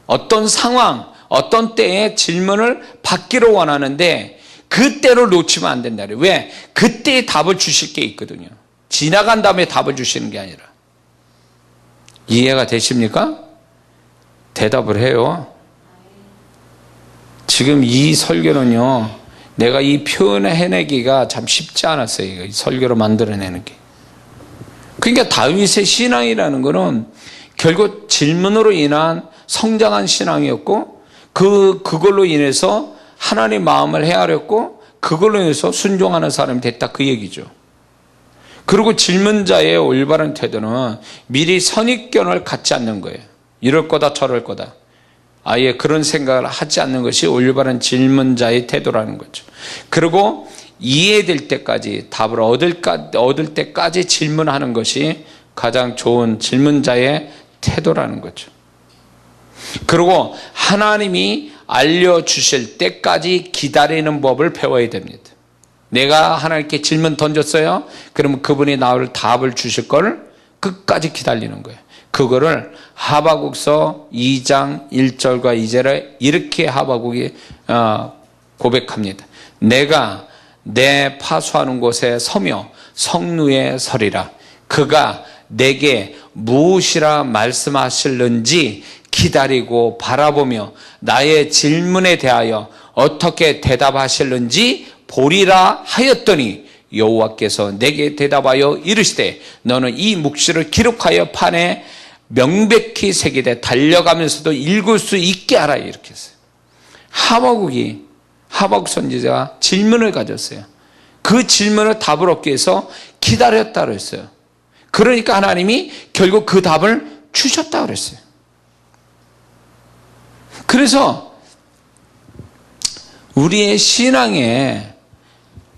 어떤 상황, 어떤 때에 질문을 받기를 원하는데 그때를 놓치면 안 된다. 왜? 그때에 답을 주실 게 있거든요. 지나간 다음에 답을 주시는 게 아니라. 이해가 되십니까? 대답을 해요. 지금 이 설교는요, 내가 이 표현을 해내기가 참 쉽지 않았어요. 이 설교로 만들어내는 게. 그러니까 다윗의 신앙이라는 거는 결국 질문으로 인한 성장한 신앙이었고, 그걸로 인해서 하나님 마음을 헤아렸고, 그걸로 인해서 순종하는 사람이 됐다, 그 얘기죠. 그리고 질문자의 올바른 태도는 미리 선입견을 갖지 않는 거예요. 이럴 거다 저럴 거다. 아예 그런 생각을 하지 않는 것이 올바른 질문자의 태도라는 거죠. 그리고 이해될 때까지, 답을 얻을 때까지 질문하는 것이 가장 좋은 질문자의 태도라는 거죠. 그리고 하나님이 알려주실 때까지 기다리는 법을 배워야 됩니다. 내가 하나님께 질문 던졌어요. 그러면 그분이 나를 답을 주실 걸 끝까지 기다리는 거예요. 그거를 하바국서 2장 1절과 2절에 이렇게 하바국이 고백합니다. 내가 내 파수하는 곳에 서며 성루에 서리라. 그가 내게 무엇이라 말씀하실는지 기다리고 바라보며 나의 질문에 대하여 어떻게 대답하실는지 보리라 하였더니 여호와께서 내게 대답하여 이르시되 너는 이 묵시를 기록하여 판에 명백히 새기되 달려가면서도 읽을 수 있게 하라, 이렇게 했어요. 하바국 선지자가 질문을 가졌어요. 그 질문을 답을 얻기 위해서 기다렸다 그랬어요. 그러니까 하나님이 결국 그 답을 주셨다 그랬어요. 그래서 우리의 신앙에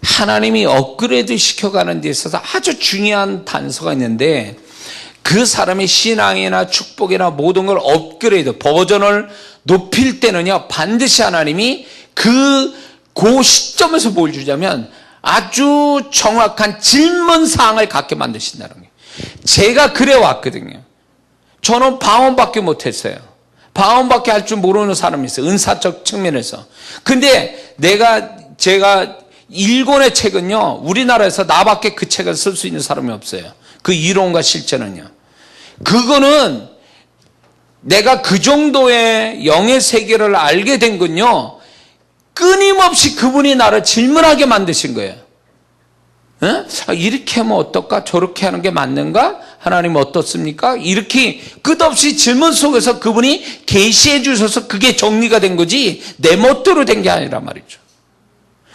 하나님이 업그레이드 시켜가는 데 있어서 아주 중요한 단서가 있는데, 그 사람의 신앙이나 축복이나 모든 걸 업그레이드, 버전을 높일 때는요, 반드시 하나님이 그 시점에서 뭘 주자면 아주 정확한 질문사항을 갖게 만드신다는 거예요. 제가 그래 왔거든요. 저는 방언밖에 못했어요. 방언밖에 할 줄 모르는 사람이 있어요. 은사적 측면에서. 근데 제가 일권의 책은요, 우리나라에서 나밖에 그 책을 쓸 수 있는 사람이 없어요. 그 이론과 실제는요. 그거는 내가 그 정도의 영의 세계를 알게 된 건요, 끊임없이 그분이 나를 질문하게 만드신 거예요. 이렇게 하면 어떨까? 저렇게 하는 게 맞는가? 하나님 어떻습니까? 이렇게 끝없이 질문 속에서 그분이 계시해 주셔서 그게 정리가 된 거지 내 멋대로 된 게 아니란 말이죠.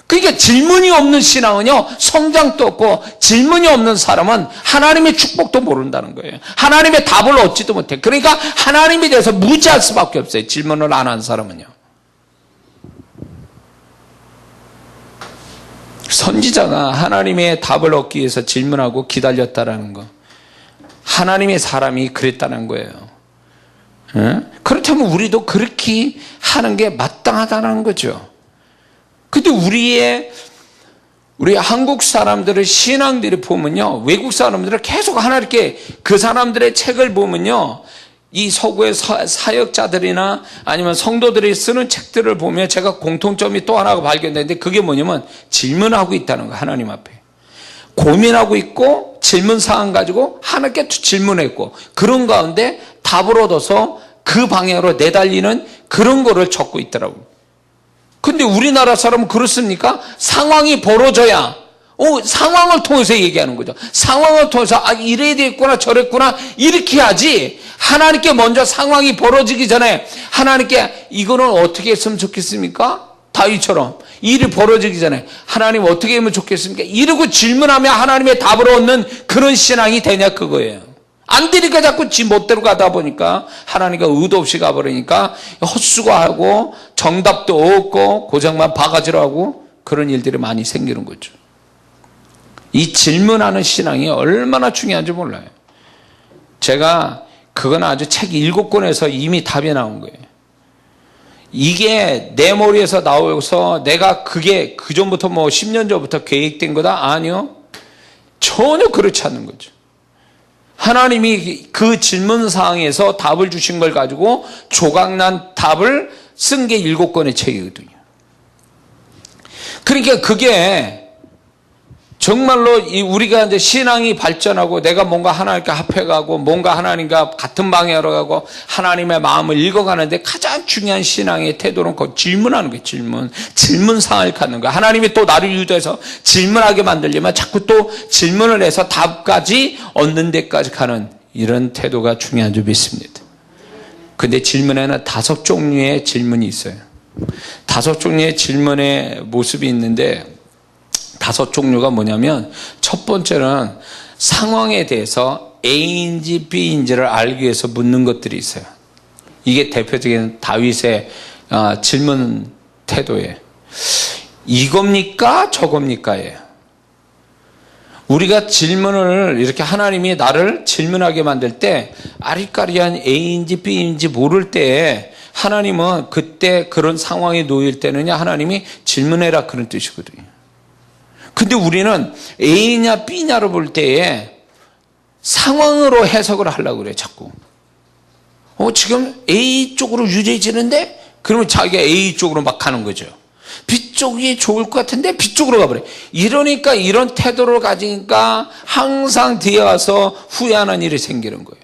그러니까 질문이 없는 신앙은요, 성장도 없고 질문이 없는 사람은 하나님의 축복도 모른다는 거예요. 하나님의 답을 얻지도 못해. 그러니까 하나님에 대해서 무지할 수밖에 없어요. 질문을 안 한 사람은요. 선지자가 하나님의 답을 얻기 위해서 질문하고 기다렸다라는 거. 하나님의 사람이 그랬다는 거예요. 그렇다면 우리도 그렇게 하는 게 마땅하다는 거죠. 근데 우리 한국 사람들의 신앙들이 보면요, 외국 사람들은 계속 하나님께 그 사람들의 책을 보면요, 이 서구의 사역자들이나 아니면 성도들이 쓰는 책들을 보면 제가 공통점이 또 하나가 발견되는데 그게 뭐냐면 질문하고 있다는 거예요. 하나님 앞에 고민하고 있고 질문 사항 가지고 하나님께 질문했고 그런 가운데 답을 얻어서 그 방향으로 내달리는 그런 거를 적고 있더라고요. 근데 우리나라 사람은 그렇습니까? 상황이 벌어져야 상황을 통해서 얘기하는 거죠. 상황을 통해서 이래야 되겠구나 저랬구나 이렇게 하지, 하나님께 먼저 상황이 벌어지기 전에 하나님께 이거는 어떻게 했으면 좋겠습니까? 다윗처럼 일이 벌어지기 전에 하나님 어떻게 하면 좋겠습니까? 이러고 질문하면 하나님의 답을 얻는 그런 신앙이 되냐 그거예요. 안 되니까 자꾸 지 멋대로 가다 보니까 하나님과 의도 없이 가버리니까 헛수고하고 정답도 없고 고장만 바가지로 하고 그런 일들이 많이 생기는 거죠. 이 질문하는 신앙이 얼마나 중요한지 몰라요. 제가 그건 아주 책 7권에서 이미 답이 나온 거예요. 이게 내 머리에서 나오서 내가 그게 그전부터 10년 전부터 계획된 거다? 아니요. 전혀 그렇지 않는 거죠. 하나님이 그 질문 사항에서 답을 주신 걸 가지고 조각난 답을 쓴 게 7권의 책이거든요. 그러니까 그게 정말로 우리가 이제 신앙이 발전하고 내가 뭔가 하나님과 합해가고 뭔가 하나님과 같은 방향으로 가고 하나님의 마음을 읽어가는데 가장 중요한 신앙의 태도는 그 질문하는 거예요. 질문 사항을 갖는 거예요. 하나님이 또 나를 유도해서 질문하게 만들려면 자꾸 또 질문을 해서 답까지 얻는 데까지 가는 이런 태도가 중요한 줄 믿습니다. 근데 질문에는 5종류의 질문이 있어요. 5종류의 질문의 모습이 있는데 5종류가 뭐냐면 첫 번째는 상황에 대해서 A인지 B인지를 알기 위해서 묻는 것들이 있어요. 이게 대표적인 다윗의 질문 태도예요. 이겁니까? 저겁니까?예요. 우리가 질문을 이렇게 하나님이 나를 질문하게 만들 때 아리까리한 A인지 B인지 모를 때 하나님은 그때 그런 상황에 놓일 때는요 하나님이 질문해라 그런 뜻이거든요. 근데 우리는 A냐 B냐를 볼 때에 상황으로 해석을 하려고 그래요, 자꾸. 지금 A 쪽으로 유리해지는데? 그러면 자기가 A 쪽으로 막 가는 거죠. B 쪽이 좋을 것 같은데 B 쪽으로 가버려요. 이러니까 이런 태도를 가지니까 항상 뒤에 와서 후회하는 일이 생기는 거예요.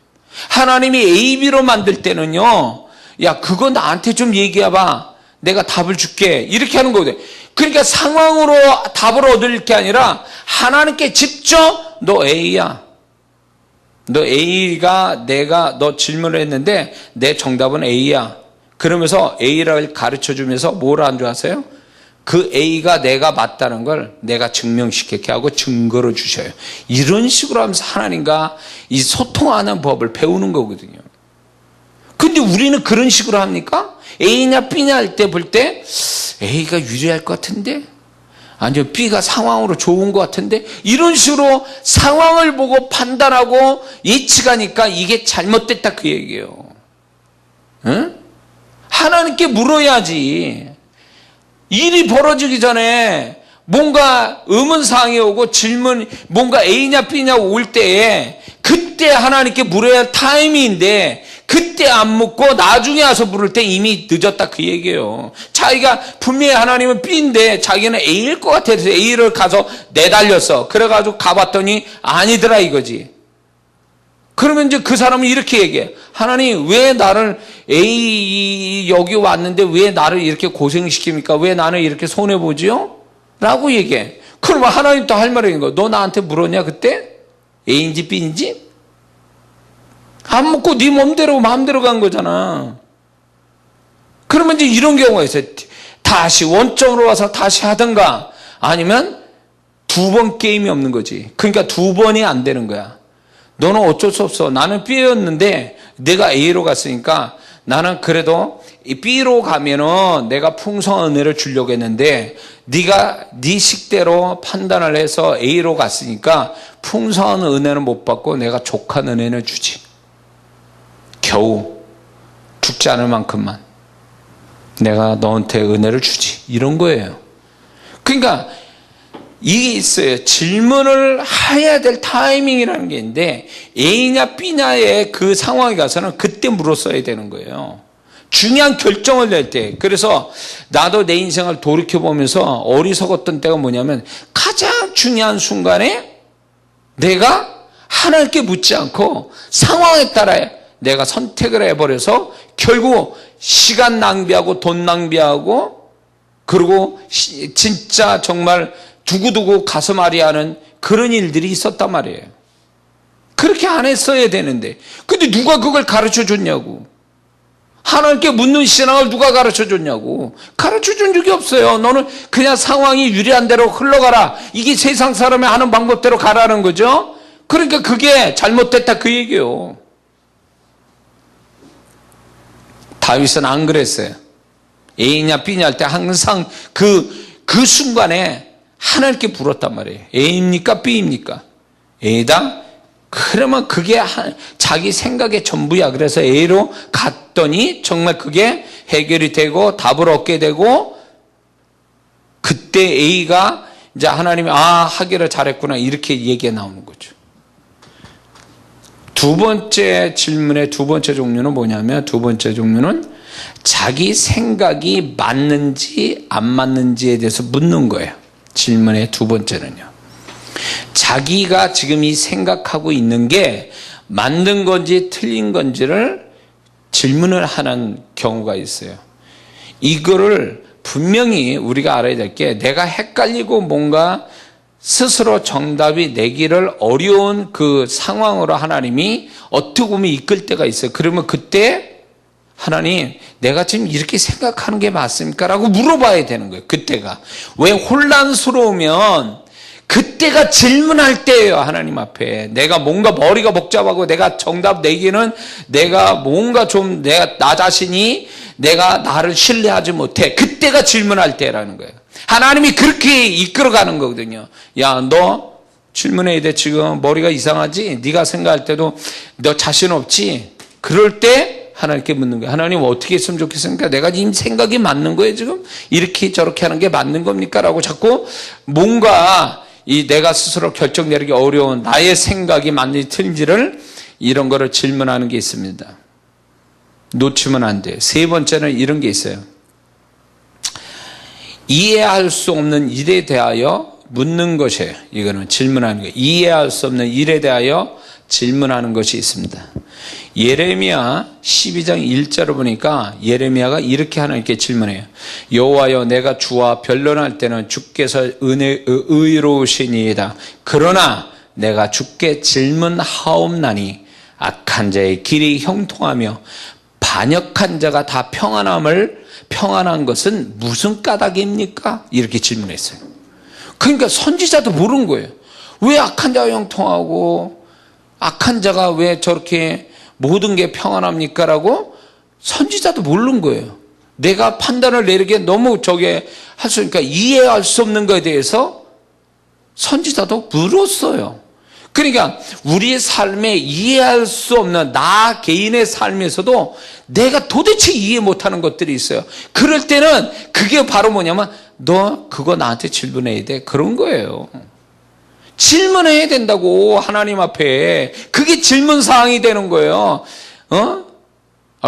하나님이 A, B로 만들 때는요, 야, 그거 나한테 좀 얘기해봐. 내가 답을 줄게. 이렇게 하는 거거든요. 그러니까 상황으로 답을 얻을 게 아니라 하나님께 직접 너 A야. 너 A가 너 질문을 했는데 내 정답은 A야. 그러면서 A를 가르쳐 주면서 뭘 안 좋아하세요? 그 A가 내가 맞다는 걸 내가 증명시키게 하고 증거를 주셔요. 이런 식으로 하면서 하나님과 이 소통하는 법을 배우는 거거든요. 근데 우리는 그런 식으로 합니까? A냐 B냐 할 때 볼 때 A가 유리할 것 같은데? 아니요, B가 상황으로 좋은 것 같은데? 이런 식으로 상황을 보고 판단하고 예측하니까 이게 잘못됐다 그 얘기예요. 응? 하나님께 물어야지. 일이 벌어지기 전에 뭔가 의문사항이 오고 질문, 뭔가 A냐 B냐 올 때에 그때 하나님께 물어야 할 타이밍인데 그때 안 묻고 나중에 와서 물을 때 이미 늦었다 그 얘기예요. 자기가 분명히 하나님은 B인데 자기는 A일 것 같아서 A를 가서 내달렸어. 그래가지고 가봤더니 아니더라 이거지. 그러면 이제 그 사람은 이렇게 얘기해. 하나님 왜 나를 A 여기 왔는데 왜 나를 이렇게 고생시킵니까? 왜 나는 이렇게 손해보지요? 라고 얘기해. 그러면 하나님 또 할 말이 있는 거야. 너 나한테 물었냐 그때? A인지 B인지? 안 묻고 네 몸대로 마음대로 간 거잖아. 그러면 이제 이런 경우가 있어요. 다시 원점으로 와서 다시 하든가, 아니면 두 번 게임이 없는 거지. 그러니까 두 번이 안 되는 거야. 너는 어쩔 수 없어. 나는 B였는데 내가 A로 갔으니까 나는 그래도 B로 가면은 내가 풍성한 은혜를 주려고 했는데 네가 네 식대로 판단을 해서 A로 갔으니까 풍성한 은혜는 못 받고 내가 족한 은혜는 주지. 겨우 죽지 않을 만큼만 내가 너한테 은혜를 주지. 이런 거예요. 그러니까 이게 있어요. 질문을 해야 될 타이밍이라는 게 있는데 A냐 B냐의 그 상황에 가서는 그때 물었어야 되는 거예요. 중요한 결정을 낼 때. 그래서 나도 내 인생을 돌이켜보면서 어리석었던 때가 뭐냐면 가장 중요한 순간에 내가 하나님께 묻지 않고 상황에 따라 내가 선택을 해버려서 결국 시간 낭비하고 돈 낭비하고 그리고 진짜 정말 두고두고 가슴 아리하는 그런 일들이 있었단 말이에요. 그렇게 안 했어야 되는데 근데 누가 그걸 가르쳐 줬냐고. 하나님께 묻는 신앙을 누가 가르쳐 줬냐고. 가르쳐 준 적이 없어요. 너는 그냥 상황이 유리한 대로 흘러가라. 이게 세상 사람이 하는 방법대로 가라는 거죠. 그러니까 그게 잘못됐다 그 얘기예요. 다윗은 안 그랬어요. A냐 B냐 할 때 항상 그 순간에 하나님께 물었단 말이에요. A입니까 B입니까? A다? 그러면 그게 자기 생각의 전부야. 그래서 A로 갔더니 정말 그게 해결이 되고 답을 얻게 되고 그때 A가 이제 하나님이 하기를 잘했구나 이렇게 얘기가 나오는 거죠. 두 번째 질문의 두 번째 종류는 뭐냐면 두 번째 종류는 자기 생각이 맞는지 안 맞는지에 대해서 묻는 거예요. 질문의 두 번째는요. 자기가 지금 이 생각하고 있는 게 맞는 건지 틀린 건지를 질문을 하는 경우가 있어요. 이거를 분명히 우리가 알아야 될 게 내가 헷갈리고 뭔가 스스로 정답이 내기를 어려운 그 상황으로 하나님이 어떻게 보면 이끌 때가 있어요. 그러면 그때 하나님 내가 지금 이렇게 생각하는 게 맞습니까? 라고 물어봐야 되는 거예요. 그때가. 왜 혼란스러우면 그때가 질문할 때예요. 하나님 앞에. 내가 뭔가 머리가 복잡하고 내가 정답 내기는 내가 뭔가 좀 나 자신이 내가 나를 신뢰하지 못해. 그때가 질문할 때라는 거예요. 하나님이 그렇게 이끌어가는 거거든요. 야, 너 질문해야 돼. 지금 머리가 이상하지? 네가 생각할 때도 너 자신 없지? 그럴 때 하나님께 묻는 거예요. 하나님 어떻게 했으면 좋겠습니까? 내가 지금 생각이 맞는 거예요 지금? 이렇게 저렇게 하는 게 맞는 겁니까? 라고 자꾸 뭔가 내가 스스로 결정 내리기 어려운 나의 생각이 맞는지 틀린지를 이런 거를 질문하는 게 있습니다. 놓치면 안 돼요. 세 번째는 이런 게 있어요. 이해할 수 없는 일에 대하여 묻는 것이에요. 이거는 질문하는 거예요. 이해할 수 없는 일에 대하여 질문하는 것이 있습니다. 예레미야 12장 1절을 보니까 예레미야가 이렇게 하나님께 질문해요. 여호와여 내가 주와 변론할 때는 주께서 의로우시니이다. 그러나 내가 주께 질문하옵나니 악한 자의 길이 형통하며 반역한 자가 다 평안한 것은 무슨 까닭입니까? 이렇게 질문했어요. 그러니까 선지자도 모르는 거예요. 왜 악한 자가 형통하고 악한 자가 왜 저렇게 모든 게 평안합니까? 라고 선지자도 모르는 거예요. 내가 판단을 내리기에 너무 저게 할 수 있으니까 이해할 수 없는 것에 대해서 선지자도 물었어요. 그러니까 우리의 삶에 이해할 수 없는 나 개인의 삶에서도 내가 도대체 이해 못하는 것들이 있어요. 그럴 때는 그게 바로 뭐냐면 너 그거 나한테 질문해야 돼. 그런 거예요. 질문해야 된다고 하나님 앞에. 그게 질문사항이 되는 거예요.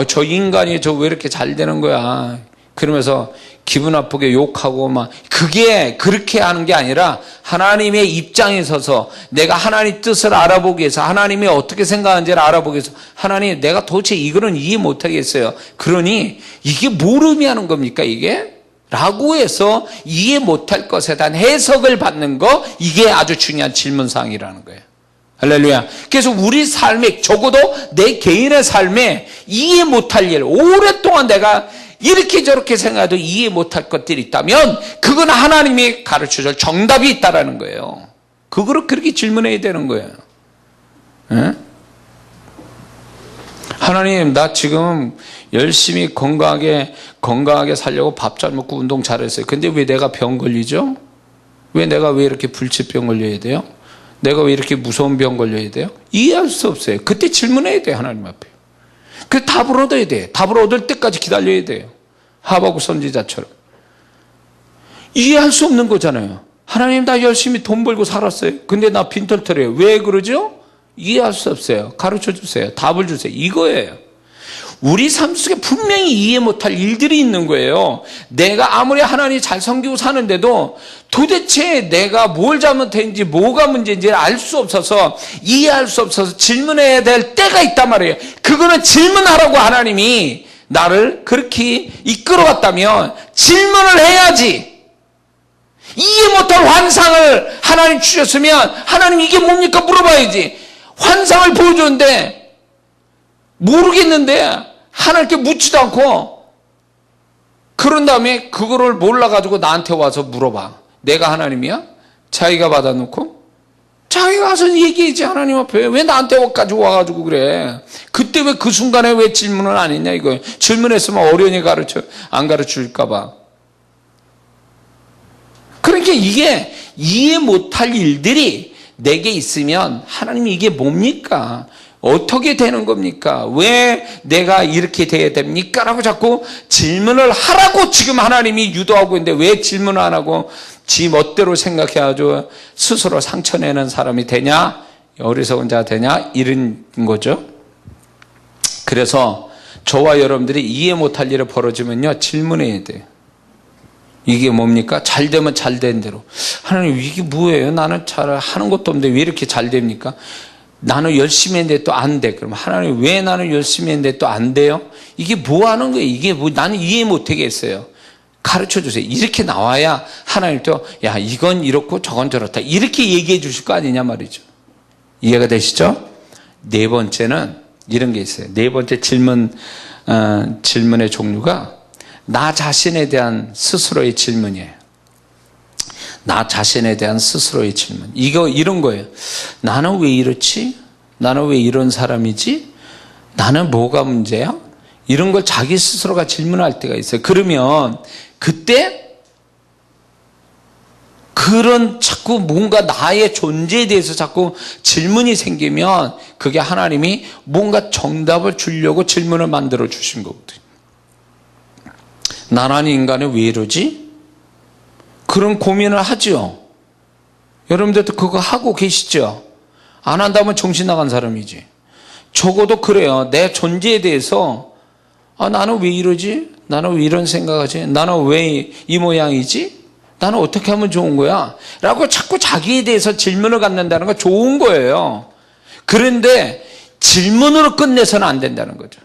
저 인간이 저 왜 이렇게 잘 되는 거야. 그러면서 기분 나쁘게 욕하고 막 그게 그렇게 하는 게 아니라 하나님의 입장에 서서 내가 하나님 뜻을 알아보기 위해서 하나님이 어떻게 생각하는지를 알아보기 위해서 하나님 내가 도대체 이거는 이해 못하겠어요. 그러니 이게 뭘 의미하는 겁니까 이게? 라고 해서 이해 못할 것에 대한 해석을 받는 거, 이게 아주 중요한 질문사항이라는 거예요. 할렐루야. 그래서 우리 삶에, 적어도 내 개인의 삶에 이해 못할 일, 오랫동안 내가 이렇게 저렇게 생각해도 이해 못할 것들이 있다면 그건 하나님이 가르쳐줄 정답이 있다라는 거예요. 그거를 그렇게 질문해야 되는 거예요. 에? 하나님, 나 지금 열심히 건강하게 살려고 밥 잘 먹고 운동 잘했어요. 근데 왜 내가 병 걸리죠? 왜 이렇게 불치병 걸려야 돼요? 내가 왜 이렇게 무서운 병 걸려야 돼요? 이해할 수 없어요. 그때 질문해야 돼요, 하나님 앞에. 그 답을 얻어야 돼요. 답을 얻을 때까지 기다려야 돼요. 하박국 선지자처럼. 이해할 수 없는 거잖아요. 하나님, 나 열심히 돈 벌고 살았어요. 근데 나 빈털터려요. 왜 그러죠? 이해할 수 없어요. 가르쳐 주세요. 답을 주세요. 이거예요. 우리 삶 속에 분명히 이해 못할 일들이 있는 거예요. 내가 아무리 하나님 잘 섬기고 사는데도 도대체 내가 뭘 잘못했는지 뭐가 문제인지 알 수 없어서, 이해할 수 없어서 질문해야 될 때가 있단 말이에요. 그거는 질문하라고 하나님이 나를 그렇게 이끌어갔다면 질문을 해야지. 이해 못할 환상을 하나님 주셨으면 하나님 이게 뭡니까 물어봐야지. 환상을 보여주는데 모르겠는데 하나님께 묻지도 않고, 그런 다음에 그거를 몰라가지고 나한테 와서 물어봐. 내가 하나님이야? 자기가 받아놓고 자기가 가서 얘기하지. 하나님 앞에 왜 나한테 와가지고 그래. 그때 왜 그 순간에 왜 질문을 안 했냐 이거예요. 질문했으면 어련히 안 가르쳐줄까 봐. 그러니까 이게 이해 못할 일들이 내게 있으면 하나님이 이게 뭡니까? 어떻게 되는 겁니까? 왜 내가 이렇게 돼야 됩니까? 라고 자꾸 질문을 하라고 지금 하나님이 유도하고 있는데 왜 질문을 안 하고 지 멋대로 생각해가지고 스스로 상처내는 사람이 되냐? 어리석은 자가 되냐? 이런 거죠. 그래서 저와 여러분들이 이해 못할 일이 벌어지면요, 질문해야 돼요. 이게 뭡니까? 잘 되면 잘 된 대로. 하나님, 이게 뭐예요? 나는 잘 하는 것도 없는데 왜 이렇게 잘 됩니까? 나는 열심히 했는데 또 안 돼. 그럼 하나님, 왜 나는 열심히 했는데 또 안 돼요? 이게 뭐 하는 거예요? 이게 뭐, 나는 이해 못 하겠어요. 가르쳐 주세요. 이렇게 나와야 하나님도, 야, 이건 이렇고 저건 저렇다. 이렇게 얘기해 주실 거 아니냐 말이죠. 이해가 되시죠? 네 번째는 이런 게 있어요. 네 번째 질문의 종류가 나 자신에 대한 스스로의 질문이에요. 나 자신에 대한 스스로의 질문. 이런 거예요. 나는 왜 이렇지? 나는 왜 이런 사람이지? 나는 뭐가 문제야? 이런 걸 자기 스스로가 질문할 때가 있어요. 그러면 그때 그런 자꾸 뭔가 나의 존재에 대해서 자꾸 질문이 생기면 그게 하나님이 뭔가 정답을 주려고 질문을 만들어 주신 거거든요. 나라는 인간은 왜 이러지? 그런 고민을 하죠. 여러분들도 그거 하고 계시죠? 안 한다면 정신 나간 사람이지. 적어도 그래요. 내 존재에 대해서 나는 왜 이러지? 나는 왜 이런 생각하지? 나는 왜 이 모양이지? 나는 어떻게 하면 좋은 거야? 라고 자꾸 자기에 대해서 질문을 갖는다는 건 좋은 거예요. 그런데 질문으로 끝내서는 안 된다는 거죠.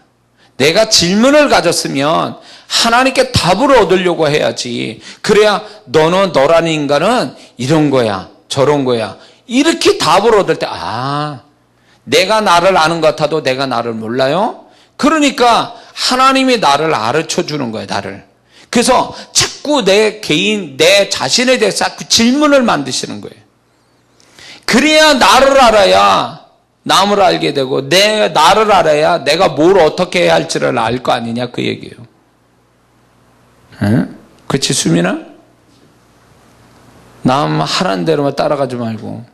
내가 질문을 가졌으면 하나님께 답을 얻으려고 해야지. 그래야 너라는 인간은 이런 거야, 저런 거야. 이렇게 답을 얻을 때, 내가 나를 아는 것 같아도 내가 나를 몰라요? 그러니까 하나님이 나를 가르쳐 주는 거예요, 나를. 그래서 자꾸 내 자신에 대해서 자꾸 질문을 만드시는 거예요. 그래야 나를 알아야 남을 알게 되고, 나를 알아야 내가 뭘 어떻게 해야 할지를 알 거 아니냐, 그 얘기예요. 응? 그렇지, 수민아? 남 하라는 대로만 따라가지 말고.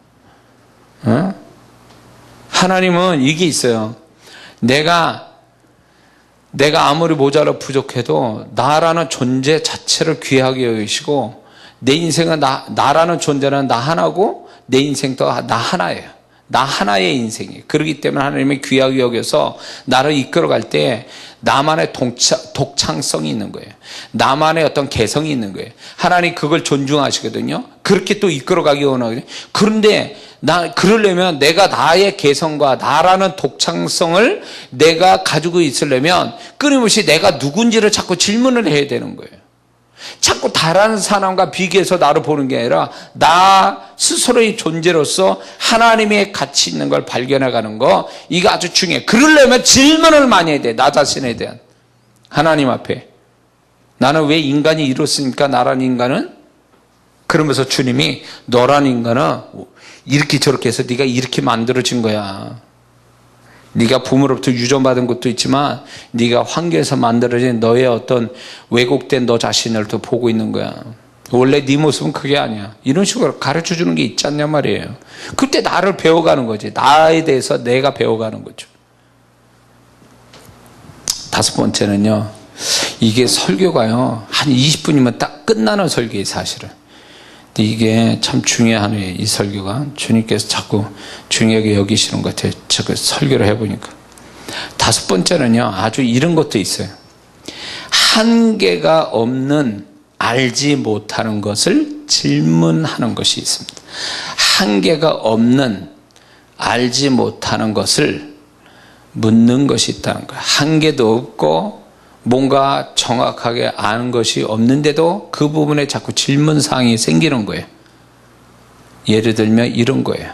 응? 하나님은 이게 있어요. 내가 아무리 모자라 부족해도 나라는 존재 자체를 귀하게 여기시고, 내 인생은 나라는 존재는 나 하나고 내 인생도 나 하나예요. 나 하나의 인생이에요. 그렇기 때문에 하나님이 귀하게 여겨서 나를 이끌어갈 때 나만의 독창성이 있는 거예요. 나만의 어떤 개성이 있는 거예요. 하나님 그걸 존중하시거든요. 그렇게 또 이끌어가기 원하거든요. 그런데 그러려면 내가 나의 개성과 나라는 독창성을 내가 가지고 있으려면 끊임없이 내가 누군지를 자꾸 질문을 해야 되는 거예요. 자꾸 다른 사람과 비교해서 나를 보는 게 아니라 나 스스로의 존재로서 하나님의 가치 있는 걸 발견해가는 거, 이거 아주 중요해. 그러려면 질문을 많이 해야 돼. 나 자신에 대한. 하나님 앞에. 나는 왜 인간이 이렇습니까? 나란 인간은? 그러면서 주님이 너란 인간은 이렇게 저렇게 해서 네가 이렇게 만들어진 거야. 네가 부모로부터 유전받은 것도 있지만 네가 환경에서 만들어진 너의 어떤 왜곡된 너 자신을 또 보고 있는 거야. 원래 네 모습은 그게 아니야. 이런 식으로 가르쳐주는 게 있지 않냐 말이에요. 그때 나를 배워가는 거지. 나에 대해서 내가 배워가는 거죠. 5번째는요. 이게 설교가요. 한 20분이면 딱 끝나는 설교예요, 사실은. 이게 참 중요하네요. 이 설교가 주님께서 자꾸 중요하게 여기시는 것 같아요. 제가 설교를 해보니까. 5번째는요, 아주 이런 것도 있어요. 한계가 없는 알지 못하는 것을 질문하는 것이 있습니다. 한계가 없는 알지 못하는 것을 묻는 것이 있다는 거예요. 한계도 없고 뭔가 정확하게 아는 것이 없는데도 그 부분에 자꾸 질문사항이 생기는 거예요. 예를 들면 이런 거예요.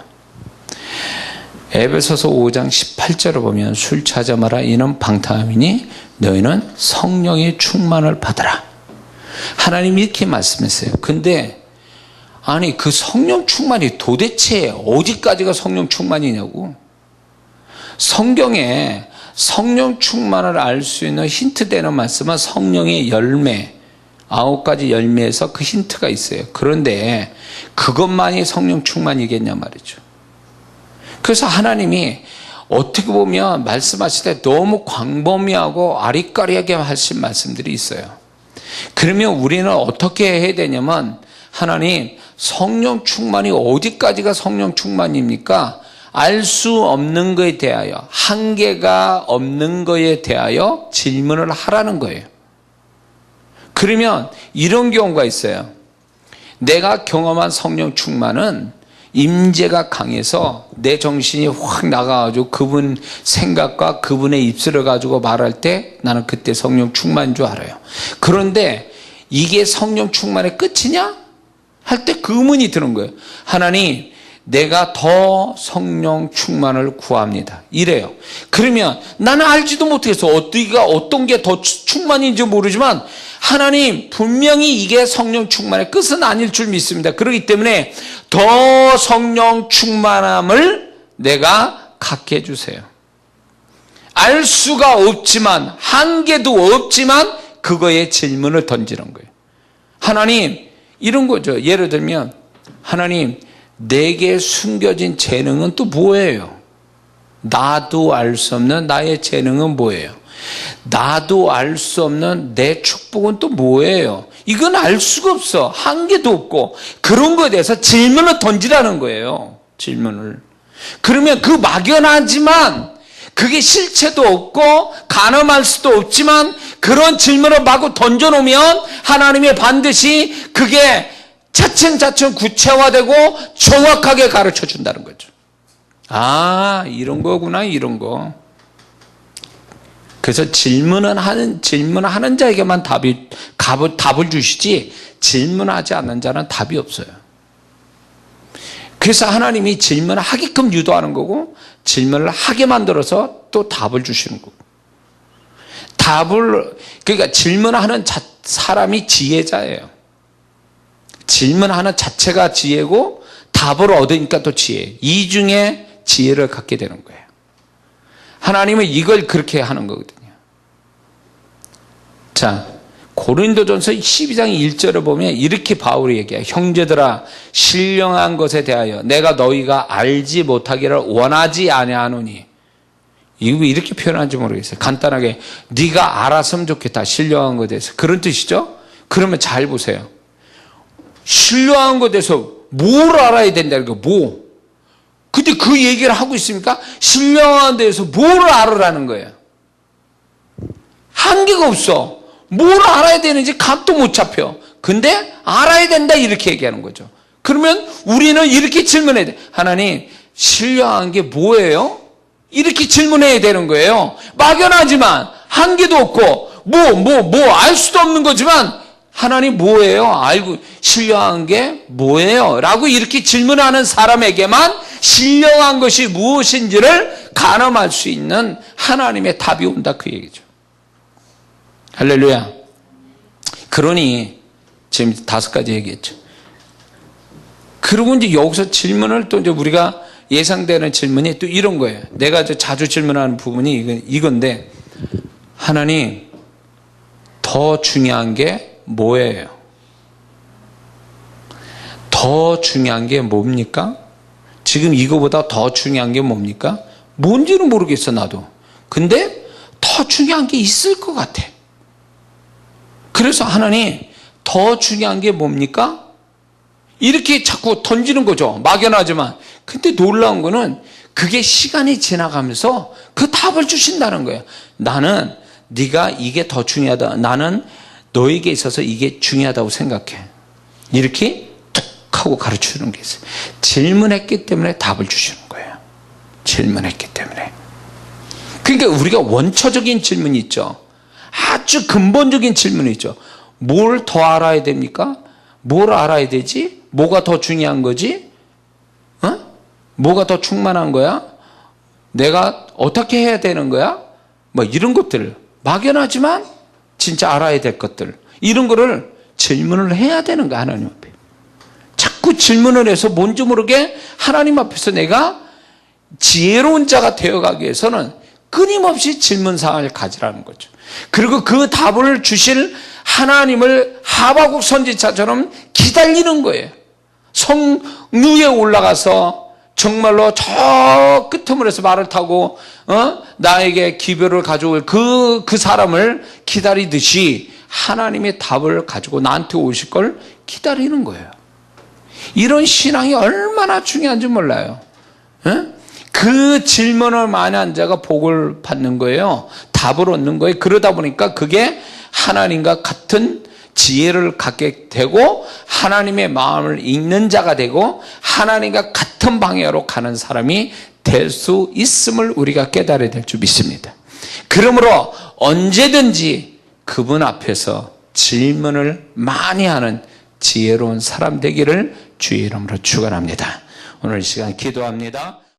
에베소서 5장 18절을 보면 술 취하지 마라. 이는 방탕함이니 너희는 성령의 충만을 받으라. 하나님이 이렇게 말씀했어요. 근데 아니 그 성령 충만이 도대체 어디까지가 성령 충만이냐고. 성경에 성령 충만을 알 수 있는 힌트 되는 말씀은 성령의 열매, 9가지 열매에서 그 힌트가 있어요. 그런데 그것만이 성령 충만이겠냐 말이죠. 그래서 하나님이 어떻게 보면 말씀하실 때 너무 광범위하고 아리까리하게 하신 말씀들이 있어요. 그러면 우리는 어떻게 해야 되냐면 하나님 성령 충만이 어디까지가 성령 충만입니까? 알 수 없는 것에 대하여, 한계가 없는 것에 대하여 질문을 하라는 거예요. 그러면 이런 경우가 있어요. 내가 경험한 성령 충만은 임재가 강해서 내 정신이 확 나가가지고 그분 생각과 그분의 입술을 가지고 말할 때 나는 그때 성령 충만인 줄 알아요. 그런데 이게 성령 충만의 끝이냐? 할 때 그 의문이 드는 거예요. 하나님, 내가 더 성령 충만을 구합니다. 이래요. 그러면 나는 알지도 못해서 어떤 게 더 충만인지 모르지만 하나님 분명히 이게 성령 충만의 끝은 아닐 줄 믿습니다. 그렇기 때문에 더 성령 충만함을 내가 갖게 해주세요. 알 수가 없지만 한계도 없지만 그거에 질문을 던지는 거예요. 하나님 이런 거죠. 예를 들면 하나님 내게 숨겨진 재능은 또 뭐예요? 나도 알 수 없는 나의 재능은 뭐예요? 나도 알 수 없는 내 축복은 또 뭐예요? 이건 알 수가 없어. 한계도 없고 그런 거에 대해서 질문을 던지라는 거예요. 질문을. 그러면 그 막연하지만 그게 실체도 없고 가늠할 수도 없지만 그런 질문을 마구 던져놓으면 하나님이 반드시 그게 차츰차츰 구체화되고 정확하게 가르쳐 준다는 거죠. 아, 이런 거구나, 이런 거. 그래서 질문하는 자에게만 답을 주시지 질문하지 않는 자는 답이 없어요. 그래서 하나님이 질문을 하게끔 유도하는 거고 질문을 하게 만들어서 또 답을 주시는 거고. 그러니까 질문하는 사람이 지혜자예요. 질문하는 자체가 지혜고 답을 얻으니까 또 지혜. 이 중에 지혜를 갖게 되는 거예요. 하나님은 이걸 그렇게 하는 거거든요. 자, 고린도전서 12장 1절을 보면 이렇게 바울이 얘기해요. 형제들아 신령한 것에 대하여 내가 너희가 알지 못하기를 원하지 아니하노니. 이거 이렇게 표현하는지 모르겠어요. 간단하게 네가 알았으면 좋겠다. 신령한 것에 대해서. 그런 뜻이죠. 그러면 잘 보세요. 신령한 것에 대해서 뭘 알아야 된다는 거예요. 뭐. 근데 그 얘기를 하고 있습니까? 신령한 데에서 뭘 알으라는 거예요. 한계가 없어. 뭘 알아야 되는지 감도 못 잡혀. 근데 알아야 된다 이렇게 얘기하는 거죠. 그러면 우리는 이렇게 질문해야 돼. 하나님 신령한 게 뭐예요? 이렇게 질문해야 되는 거예요. 막연하지만 한계도 없고 알 수도 없는 거지만 하나님 뭐예요? 알고 신령한 게 뭐예요? 라고 이렇게 질문하는 사람에게만 신령한 것이 무엇인지를 가늠할 수 있는 하나님의 답이 온다 그 얘기죠. 할렐루야. 그러니 지금 5가지 얘기했죠. 그리고 이제 여기서 질문을 또 이제 우리가 예상되는 질문이 또 이런 거예요. 내가 자주 질문하는 부분이 이건데, 하나님, 더 중요한 게 뭐예요? 더 중요한 게 뭡니까? 지금 이거보다 더 중요한 게 뭡니까? 뭔지는 모르겠어, 나도. 근데 더 중요한 게 있을 것 같아. 그래서 하나님, 더 중요한 게 뭡니까? 이렇게 자꾸 던지는 거죠. 막연하지만. 근데 놀라운 거는 그게 시간이 지나가면서 그 답을 주신다는 거예요. 나는 네가 이게 더 중요하다. 나는 너에게 있어서 이게 중요하다고 생각해. 이렇게 툭 하고 가르쳐주는 게 있어요. 질문했기 때문에 답을 주시는 거예요. 질문했기 때문에. 그러니까 우리가 원초적인 질문이 있죠. 아주 근본적인 질문이 있죠. 뭘 더 알아야 됩니까? 뭘 알아야 되지? 뭐가 더 중요한 거지? 뭐가 더 충만한 거야? 내가 어떻게 해야 되는 거야? 뭐 이런 것들, 막연하지만 진짜 알아야 될 것들, 이런 거를 질문을 해야 되는 거야. 하나님 앞에 자꾸 질문을 해서 뭔지 모르게 하나님 앞에서 내가 지혜로운 자가 되어가기 위해서는 끊임없이 질문사항을 가지라는 거죠. 그리고 그 답을 주실 하나님을 하박국 선지자처럼 기다리는 거예요. 성루에 올라가서 정말로 저 끄트머리에서 말을 타고 나에게 기별을 가져올 그 사람을 기다리듯이 하나님의 답을 가지고 나한테 오실 걸 기다리는 거예요. 이런 신앙이 얼마나 중요한지 몰라요. 그 질문을 많이 한 자가 복을 받는 거예요. 답을 얻는 거예요. 그러다 보니까 그게 하나님과 같은 지혜를 갖게 되고 하나님의 마음을 읽는 자가 되고 하나님과 같은 방향으로 가는 사람이 될 수 있음을 우리가 깨달아야 될 줄 믿습니다. 그러므로 언제든지 그분 앞에서 질문을 많이 하는 지혜로운 사람 되기를 주의 이름으로 축원합니다. 오늘 이 시간 기도합니다.